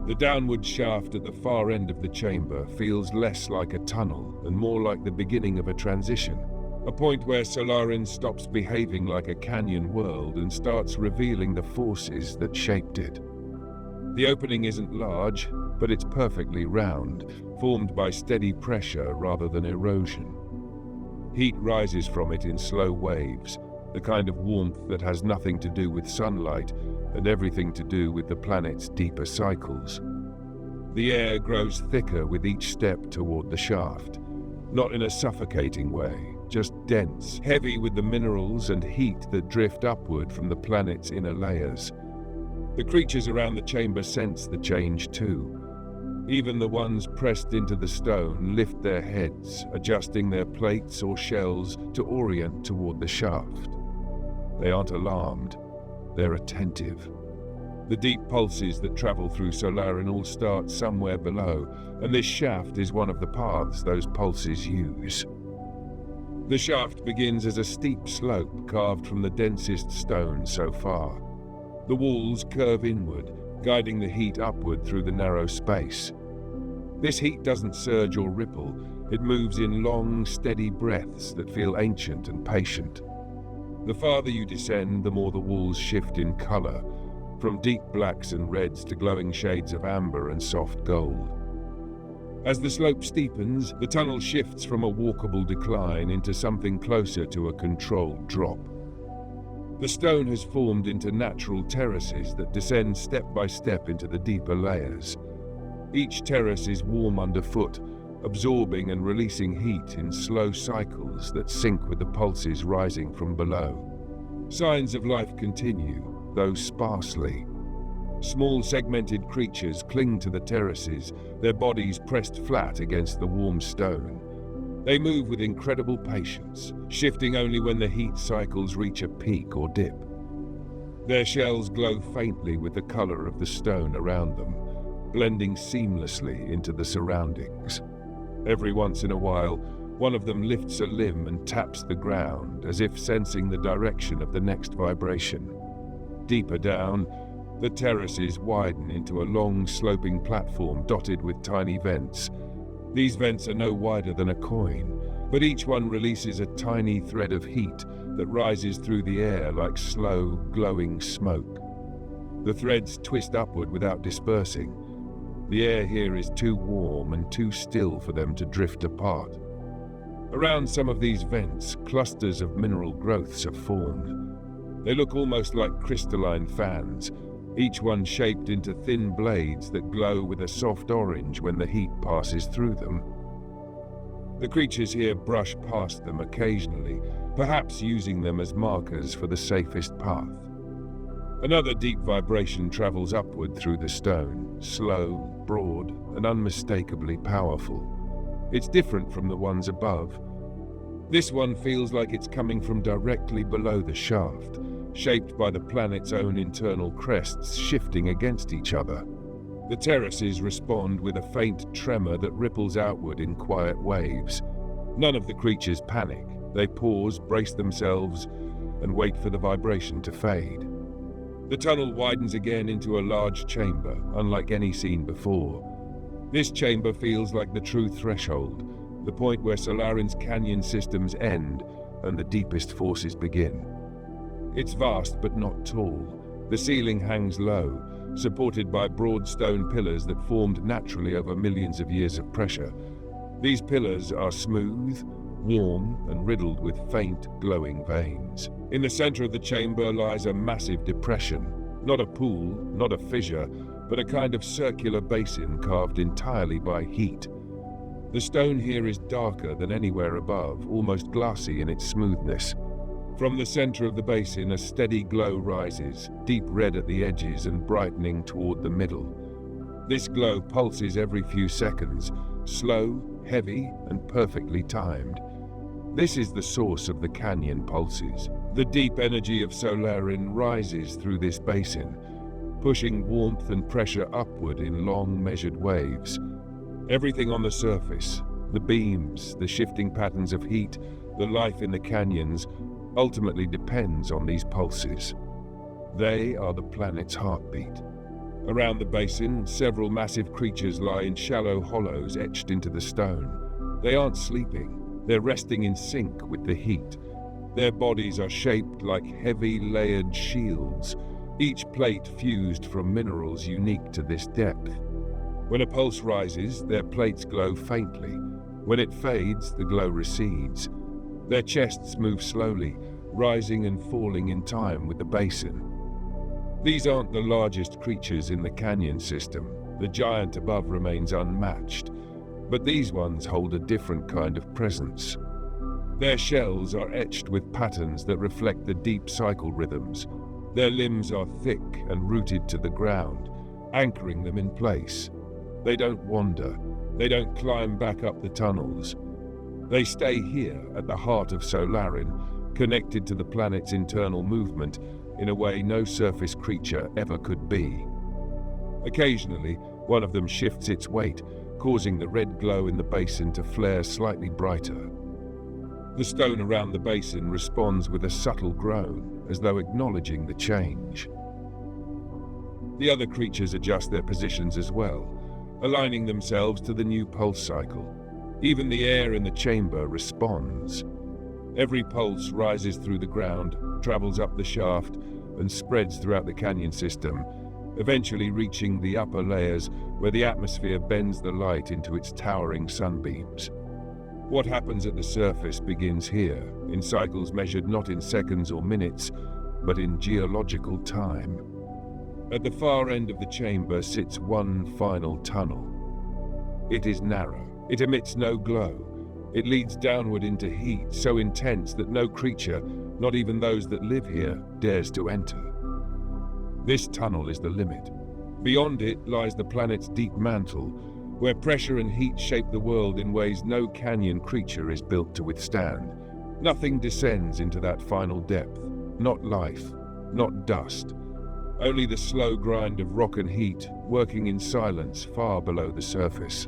The downward shaft at the far end of the chamber feels less like a tunnel and more like the beginning of a transition. A point where Solarin stops behaving like a canyon world and starts revealing the forces that shaped it. The opening isn't large, but it's perfectly round, formed by steady pressure rather than erosion. Heat rises from it in slow waves, the kind of warmth that has nothing to do with sunlight and everything to do with the planet's deeper cycles. The air grows thicker with each step toward the shaft, not in a suffocating way, just dense, heavy with the minerals and heat that drift upward from the planet's inner layers. The creatures around the chamber sense the change too. Even the ones pressed into the stone lift their heads, adjusting their plates or shells to orient toward the shaft. They aren't alarmed, they're attentive. The deep pulses that travel through Solarin all start somewhere below, and this shaft is one of the paths those pulses use. The shaft begins as a steep slope carved from the densest stone so far. The walls curve inward, guiding the heat upward through the narrow space. This heat doesn't surge or ripple, it moves in long, steady breaths that feel ancient and patient. The farther you descend, the more the walls shift in color, from deep blacks and reds to glowing shades of amber and soft gold. As the slope steepens, the tunnel shifts from a walkable decline into something closer to a controlled drop. The stone has formed into natural terraces that descend step by step into the deeper layers. Each terrace is warm underfoot, absorbing and releasing heat in slow cycles that sync with the pulses rising from below. Signs of life continue, though sparsely. Small segmented creatures cling to the terraces, their bodies pressed flat against the warm stone. They move with incredible patience, shifting only when the heat cycles reach a peak or dip. Their shells glow faintly with the color of the stone around them, blending seamlessly into the surroundings. Every once in a while, one of them lifts a limb and taps the ground, as if sensing the direction of the next vibration. Deeper down, the terraces widen into a long, sloping platform dotted with tiny vents. These vents are no wider than a coin, but each one releases a tiny thread of heat that rises through the air like slow, glowing smoke. The threads twist upward without dispersing. The air here is too warm and too still for them to drift apart. Around some of these vents, clusters of mineral growths are formed. They look almost like crystalline fans, each one shaped into thin blades that glow with a soft orange when the heat passes through them. The creatures here brush past them occasionally, perhaps using them as markers for the safest path. Another deep vibration travels upward through the stone, slow, broad, and unmistakably powerful. It's different from the ones above. This one feels like it's coming from directly below the shaft, shaped by the planet's own internal crests shifting against each other. The terraces respond with a faint tremor that ripples outward in quiet waves. None of the creatures panic. They pause, brace themselves, and wait for the vibration to fade. The tunnel widens again into a large chamber, unlike any seen before. This chamber feels like the true threshold, the point where Solarin's canyon systems end and the deepest forces begin. It's vast but not tall. The ceiling hangs low, supported by broad stone pillars that formed naturally over millions of years of pressure. These pillars are smooth, warm, and riddled with faint, glowing veins. In the center of the chamber lies a massive depression. Not a pool, not a fissure, but a kind of circular basin carved entirely by heat. The stone here is darker than anywhere above, almost glassy in its smoothness. From the center of the basin, a steady glow rises, deep red at the edges and brightening toward the middle. This glow pulses every few seconds, slow, heavy, and perfectly timed. This is the source of the canyon pulses. The deep energy of Solarin rises through this basin, pushing warmth and pressure upward in long, measured waves. Everything on the surface, the beams, the shifting patterns of heat, the life in the canyons, ultimately depends on these pulses. They are the planet's heartbeat. Around the basin, several massive creatures lie in shallow hollows etched into the stone. They aren't sleeping, they're resting in sync with the heat. Their bodies are shaped like heavy, layered shields, each plate fused from minerals unique to this depth. When a pulse rises, their plates glow faintly. When it fades, the glow recedes. Their chests move slowly, rising and falling in time with the basin. These aren't the largest creatures in the canyon system. The giant above remains unmatched, but these ones hold a different kind of presence. Their shells are etched with patterns that reflect the deep cycle rhythms. Their limbs are thick and rooted to the ground, anchoring them in place. They don't wander. They don't climb back up the tunnels. They stay here at the heart of Solarin, connected to the planet's internal movement in a way no surface creature ever could be. Occasionally, one of them shifts its weight, causing the red glow in the basin to flare slightly brighter. The stone around the basin responds with a subtle groan, as though acknowledging the change. The other creatures adjust their positions as well, aligning themselves to the new pulse cycle. Even the air in the chamber responds. Every pulse rises through the ground, travels up the shaft, and spreads throughout the canyon system, eventually reaching the upper layers where the atmosphere bends the light into its towering sunbeams. What happens at the surface begins here, in cycles measured not in seconds or minutes, but in geological time. At the far end of the chamber sits one final tunnel. It is narrow. It emits no glow. It leads downward into heat so intense that no creature, not even those that live here, dares to enter. This tunnel is the limit. Beyond it lies the planet's deep mantle, where pressure and heat shape the world in ways no canyon creature is built to withstand. Nothing descends into that final depth. Not life, not dust. Only the slow grind of rock and heat, working in silence far below the surface.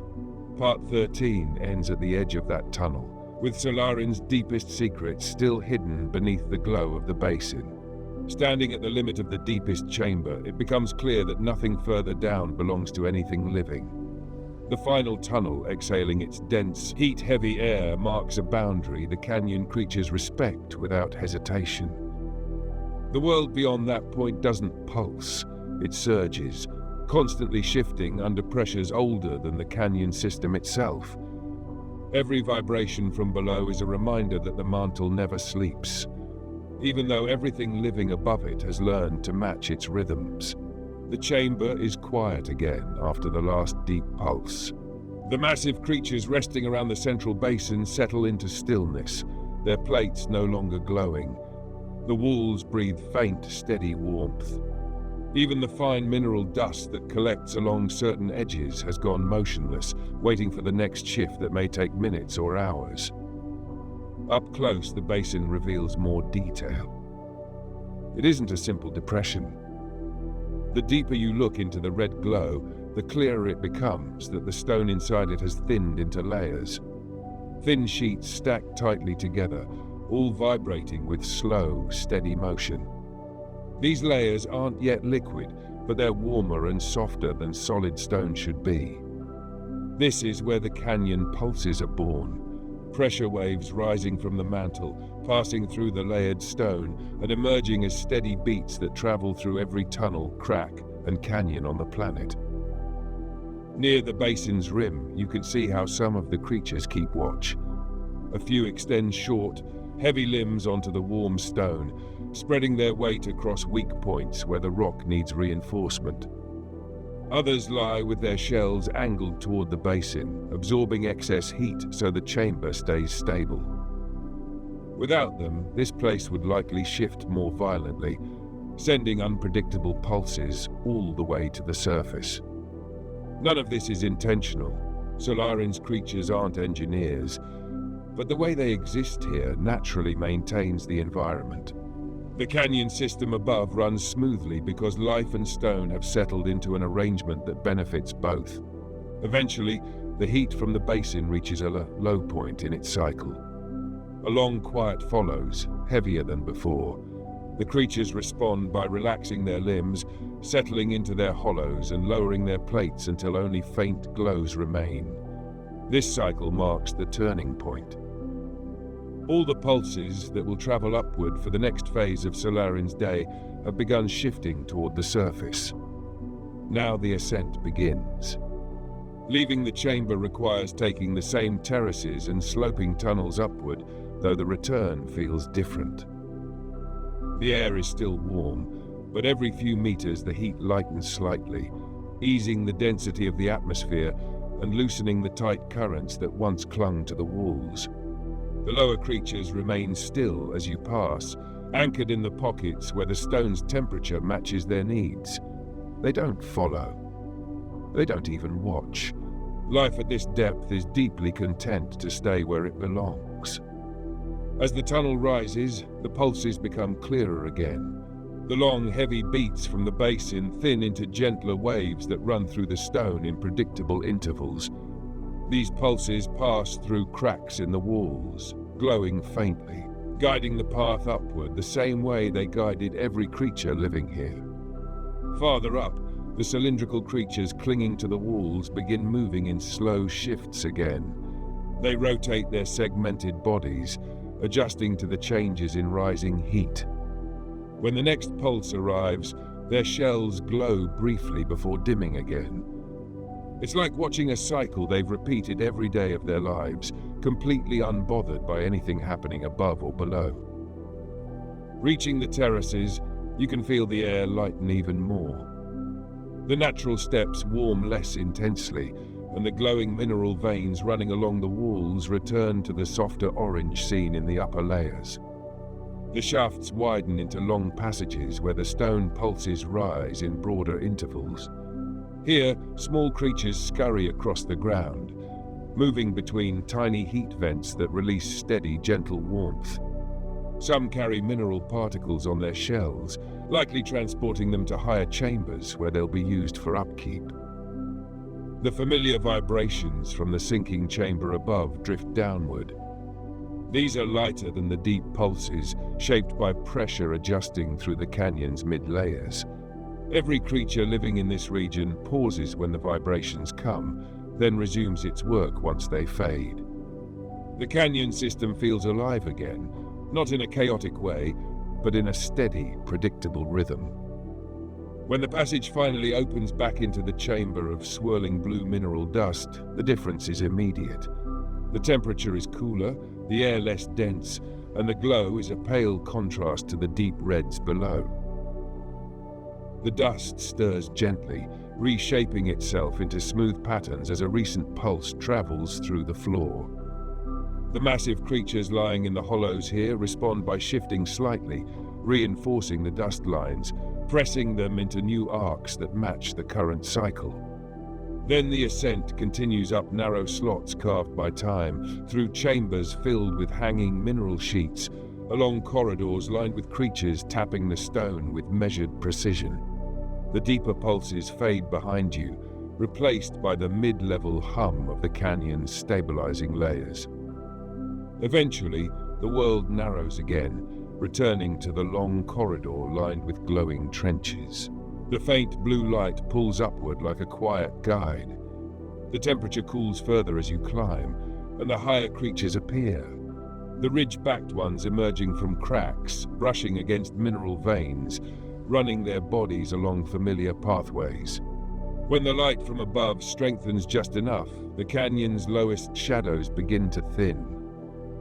Part 13 ends at the edge of that tunnel, with Solarin's deepest secrets still hidden beneath the glow of the basin. Standing at the limit of the deepest chamber, it becomes clear that nothing further down belongs to anything living. The final tunnel, exhaling its dense, heat-heavy air, marks a boundary the canyon creatures respect without hesitation. The world beyond that point doesn't pulse, it surges, constantly shifting under pressures older than the canyon system itself. Every vibration from below is a reminder that the mantle never sleeps, even though everything living above it has learned to match its rhythms. The chamber is quiet again after the last deep pulse. The massive creatures resting around the central basin settle into stillness, their plates no longer glowing. The walls breathe faint, steady warmth. Even the fine mineral dust that collects along certain edges has gone motionless, waiting for the next shift that may take minutes or hours. Up close, the basin reveals more detail. It isn't a simple depression. The deeper you look into the red glow, the clearer it becomes that the stone inside it has thinned into layers. Thin sheets stacked tightly together, all vibrating with slow, steady motion. These layers aren't yet liquid, but they're warmer and softer than solid stone should be. This is where the canyon pulses are born. Pressure waves rising from the mantle, passing through the layered stone and emerging as steady beats that travel through every tunnel, crack, and canyon on the planet. Near the basin's rim, you can see how some of the creatures keep watch. A few extend short, heavy limbs onto the warm stone, spreading their weight across weak points where the rock needs reinforcement. Others lie with their shells angled toward the basin, absorbing excess heat so the chamber stays stable. Without them, this place would likely shift more violently, sending unpredictable pulses all the way to the surface. None of this is intentional. Solarin's creatures aren't engineers, but the way they exist here naturally maintains the environment. The canyon system above runs smoothly because life and stone have settled into an arrangement that benefits both. Eventually, the heat from the basin reaches a low point in its cycle. A long quiet follows, heavier than before. The creatures respond by relaxing their limbs, settling into their hollows and lowering their plates until only faint glows remain. This cycle marks the turning point. All the pulses that will travel upward for the next phase of Solarin's day have begun shifting toward the surface. Now the ascent begins. Leaving the chamber requires taking the same terraces and sloping tunnels upward, though the return feels different. The air is still warm, but every few meters the heat lightens slightly, easing the density of the atmosphere and loosening the tight currents that once clung to the walls. The lower creatures remain still as you pass, anchored in the pockets where the stone's temperature matches their needs. They don't follow. They don't even watch. Life at this depth is deeply content to stay where it belongs. As the tunnel rises, the pulses become clearer again. The long, heavy beats from the basin thin into gentler waves that run through the stone in predictable intervals. These pulses pass through cracks in the walls, glowing faintly, guiding the path upward the same way they guided every creature living here. Farther up, the cylindrical creatures clinging to the walls begin moving in slow shifts again. They rotate their segmented bodies, adjusting to the changes in rising heat. When the next pulse arrives, their shells glow briefly before dimming again. It's like watching a cycle they've repeated every day of their lives, completely unbothered by anything happening above or below. Reaching the terraces, you can feel the air lighten even more. The natural steps warm less intensely, and the glowing mineral veins running along the walls return to the softer orange seen in the upper layers. The shafts widen into long passages where the stone pulses rise in broader intervals. Here, small creatures scurry across the ground, moving between tiny heat vents that release steady, gentle warmth. Some carry mineral particles on their shells, likely transporting them to higher chambers where they'll be used for upkeep. The familiar vibrations from the sinking chamber above drift downward. These are lighter than the deep pulses, shaped by pressure adjusting through the canyon's mid-layers. Every creature living in this region pauses when the vibrations come, then resumes its work once they fade. The canyon system feels alive again, not in a chaotic way, but in a steady, predictable rhythm. When the passage finally opens back into the chamber of swirling blue mineral dust, the difference is immediate. The temperature is cooler, the air less dense, and the glow is a pale contrast to the deep reds below. The dust stirs gently, reshaping itself into smooth patterns as a recent pulse travels through the floor. The massive creatures lying in the hollows here respond by shifting slightly, reinforcing the dust lines, pressing them into new arcs that match the current cycle. Then the ascent continues up narrow slots carved by time, through chambers filled with hanging mineral sheets, along corridors lined with creatures tapping the stone with measured precision. The deeper pulses fade behind you, replaced by the mid-level hum of the canyon's stabilizing layers. Eventually, the world narrows again, returning to the long corridor lined with glowing trenches. The faint blue light pulls upward like a quiet guide. The temperature cools further as you climb, and the higher creatures appear. The ridge-backed ones emerging from cracks, brushing against mineral veins, running their bodies along familiar pathways. When the light from above strengthens just enough, the canyon's lowest shadows begin to thin.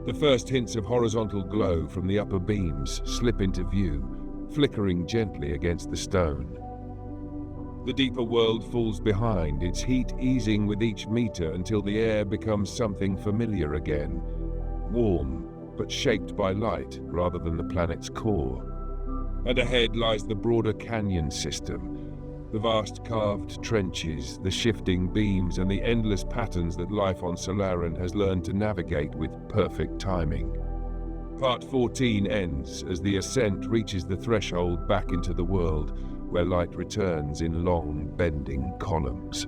The first hints of horizontal glow from the upper beams slip into view, flickering gently against the stone. The deeper world falls behind, its heat easing with each meter until the air becomes something familiar again. Warm, but shaped by light rather than the planet's core. And ahead lies the broader canyon system. The vast carved trenches, the shifting beams, and the endless patterns that life on Solarin has learned to navigate with perfect timing. Part 14 ends as the ascent reaches the threshold back into the world, where light returns in long, bending columns.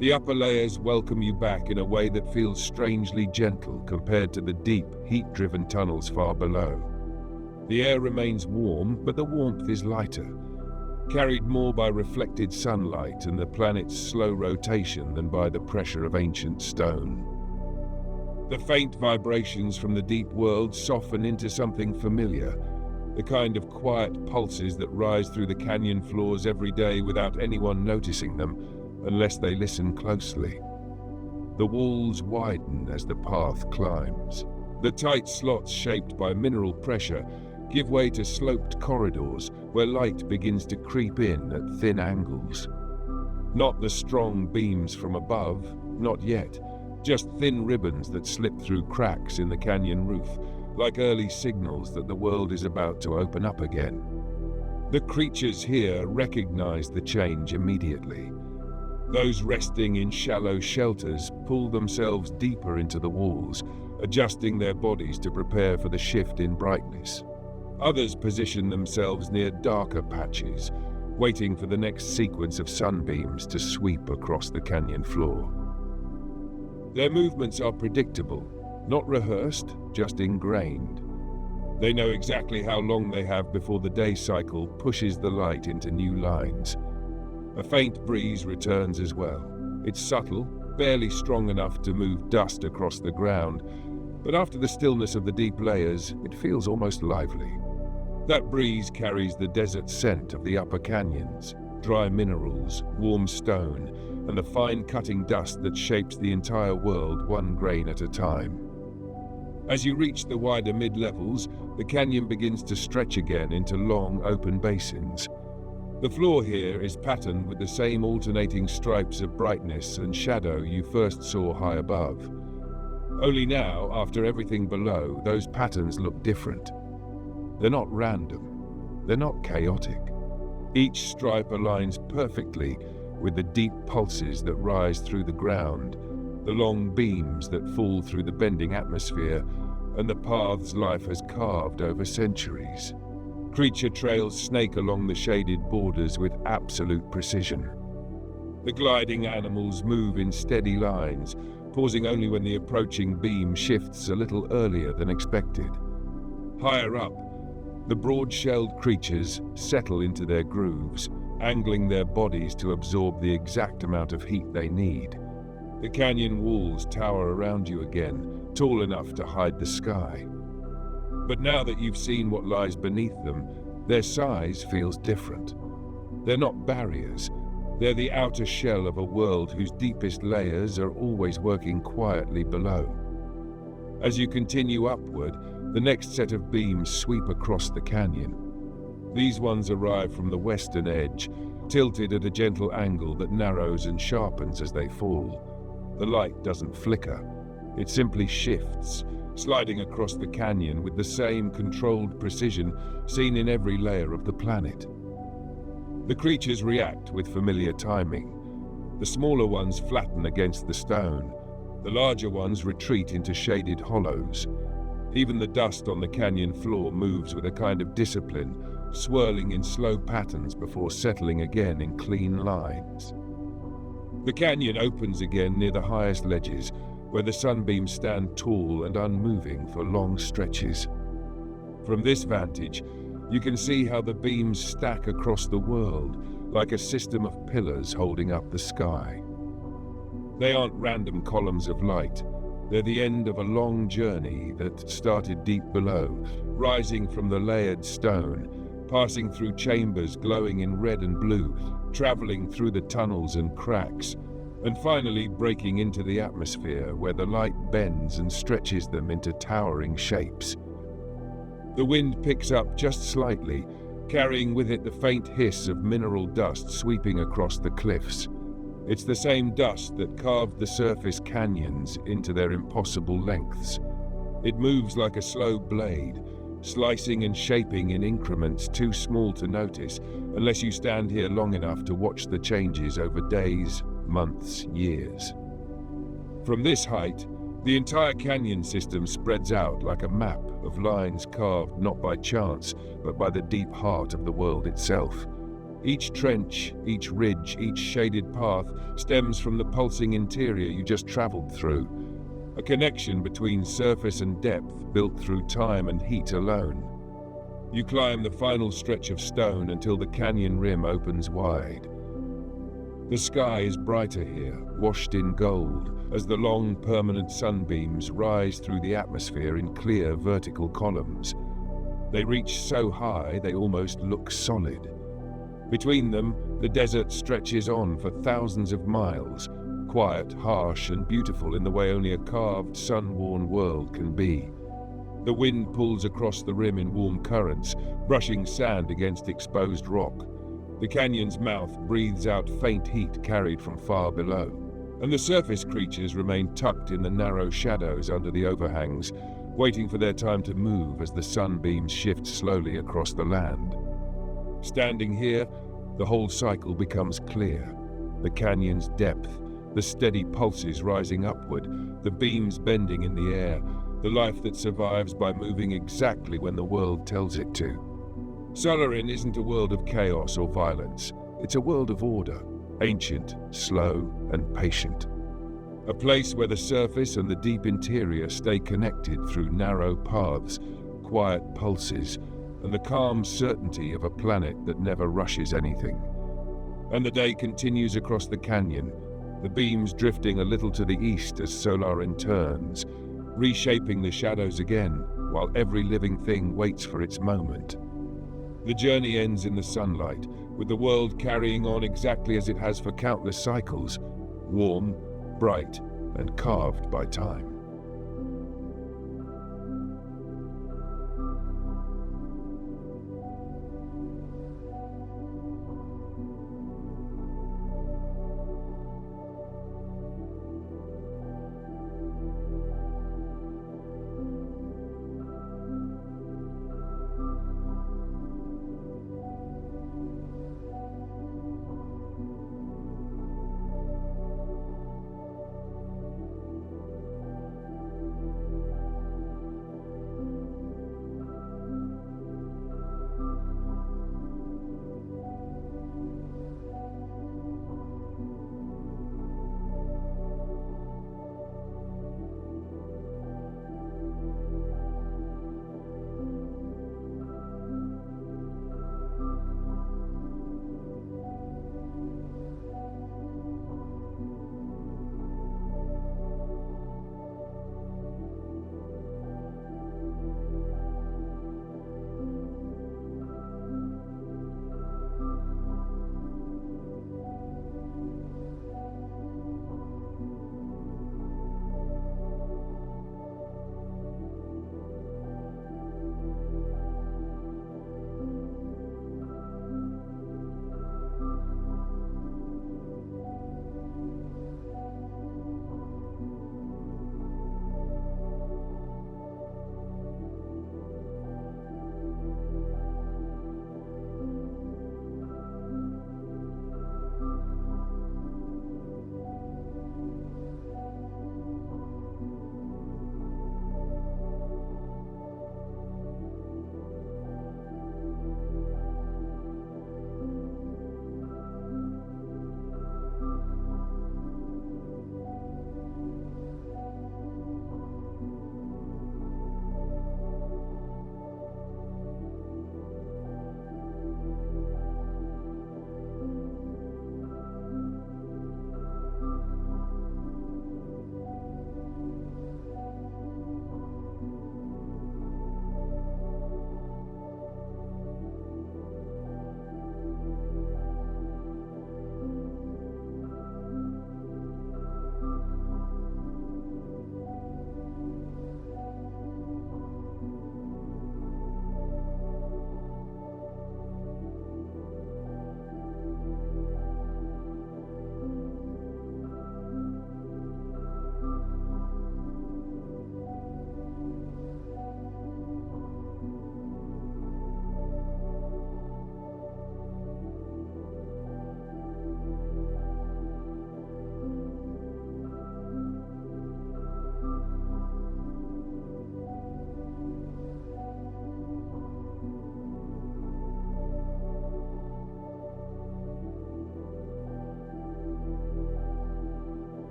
The upper layers welcome you back in a way that feels strangely gentle compared to the deep, heat-driven tunnels far below. The air remains warm, but the warmth is lighter, carried more by reflected sunlight and the planet's slow rotation than by the pressure of ancient stone. The faint vibrations from the deep world soften into something familiar, the kind of quiet pulses that rise through the canyon floors every day without anyone noticing them, unless they listen closely. The walls widen as the path climbs. The tight slots shaped by mineral pressure give way to sloped corridors where light begins to creep in at thin angles. Not the strong beams from above, not yet, just thin ribbons that slip through cracks in the canyon roof, like early signals that the world is about to open up again. The creatures here recognize the change immediately. Those resting in shallow shelters pull themselves deeper into the walls, adjusting their bodies to prepare for the shift in brightness. Others position themselves near darker patches, waiting for the next sequence of sunbeams to sweep across the canyon floor. Their movements are predictable, not rehearsed, just ingrained. They know exactly how long they have before the day cycle pushes the light into new lines. A faint breeze returns as well. It's subtle, barely strong enough to move dust across the ground, but after the stillness of the deep layers, it feels almost lively. That breeze carries the desert scent of the upper canyons, dry minerals, warm stone, and the fine cutting dust that shapes the entire world one grain at a time. As you reach the wider mid-levels, the canyon begins to stretch again into long, open basins. The floor here is patterned with the same alternating stripes of brightness and shadow you first saw high above. Only now, after everything below, those patterns look different. They're not random. They're not chaotic. Each stripe aligns perfectly with the deep pulses that rise through the ground, the long beams that fall through the bending atmosphere, and the paths life has carved over centuries. Creature trails snake along the shaded borders with absolute precision. The gliding animals move in steady lines, pausing only when the approaching beam shifts a little earlier than expected. Higher up, the broad-shelled creatures settle into their grooves, angling their bodies to absorb the exact amount of heat they need. The canyon walls tower around you again, tall enough to hide the sky. But now that you've seen what lies beneath them, their size feels different. They're not barriers. They're the outer shell of a world whose deepest layers are always working quietly below. As you continue upward, the next set of beams sweep across the canyon. These ones arrive from the western edge, tilted at a gentle angle that narrows and sharpens as they fall. The light doesn't flicker. It simply shifts, sliding across the canyon with the same controlled precision seen in every layer of the planet. The creatures react with familiar timing. The smaller ones flatten against the stone. The larger ones retreat into shaded hollows. Even the dust on the canyon floor moves with a kind of discipline, swirling in slow patterns before settling again in clean lines. The canyon opens again near the highest ledges, where the sunbeams stand tall and unmoving for long stretches. From this vantage, you can see how the beams stack across the world, like a system of pillars holding up the sky. They aren't random columns of light. They're the end of a long journey that started deep below, rising from the layered stone, passing through chambers glowing in red and blue, traveling through the tunnels and cracks, and finally breaking into the atmosphere where the light bends and stretches them into towering shapes. The wind picks up just slightly, carrying with it the faint hiss of mineral dust sweeping across the cliffs. It's the same dust that carved the surface canyons into their impossible lengths. It moves like a slow blade, slicing and shaping in increments too small to notice unless you stand here long enough to watch the changes over days, months, years. From this height, the entire canyon system spreads out like a map of lines carved not by chance, but by the deep heart of the world itself. Each trench, each ridge, each shaded path stems from the pulsing interior you just traveled through, a connection between surface and depth built through time and heat alone. You climb the final stretch of stone until the canyon rim opens wide. The sky is brighter here, washed in gold, as the long, permanent sunbeams rise through the atmosphere in clear vertical columns. They reach so high they almost look solid. Between them, the desert stretches on for thousands of miles, quiet, harsh, and beautiful in the way only a carved, sun-worn world can be. The wind pulls across the rim in warm currents, brushing sand against exposed rock. The canyon's mouth breathes out faint heat carried from far below, and the surface creatures remain tucked in the narrow shadows under the overhangs, waiting for their time to move as the sunbeams shift slowly across the land. Standing here, the whole cycle becomes clear. The canyon's depth, the steady pulses rising upward, the beams bending in the air, the life that survives by moving exactly when the world tells it to. Solarin isn't a world of chaos or violence. It's a world of order, ancient, slow, and patient. A place where the surface and the deep interior stay connected through narrow paths, quiet pulses, and the calm certainty of a planet that never rushes anything. And the day continues across the canyon, the beams drifting a little to the east as Solarin turns, reshaping the shadows again, while every living thing waits for its moment. The journey ends in the sunlight, with the world carrying on exactly as it has for countless cycles, warm, bright, and carved by time.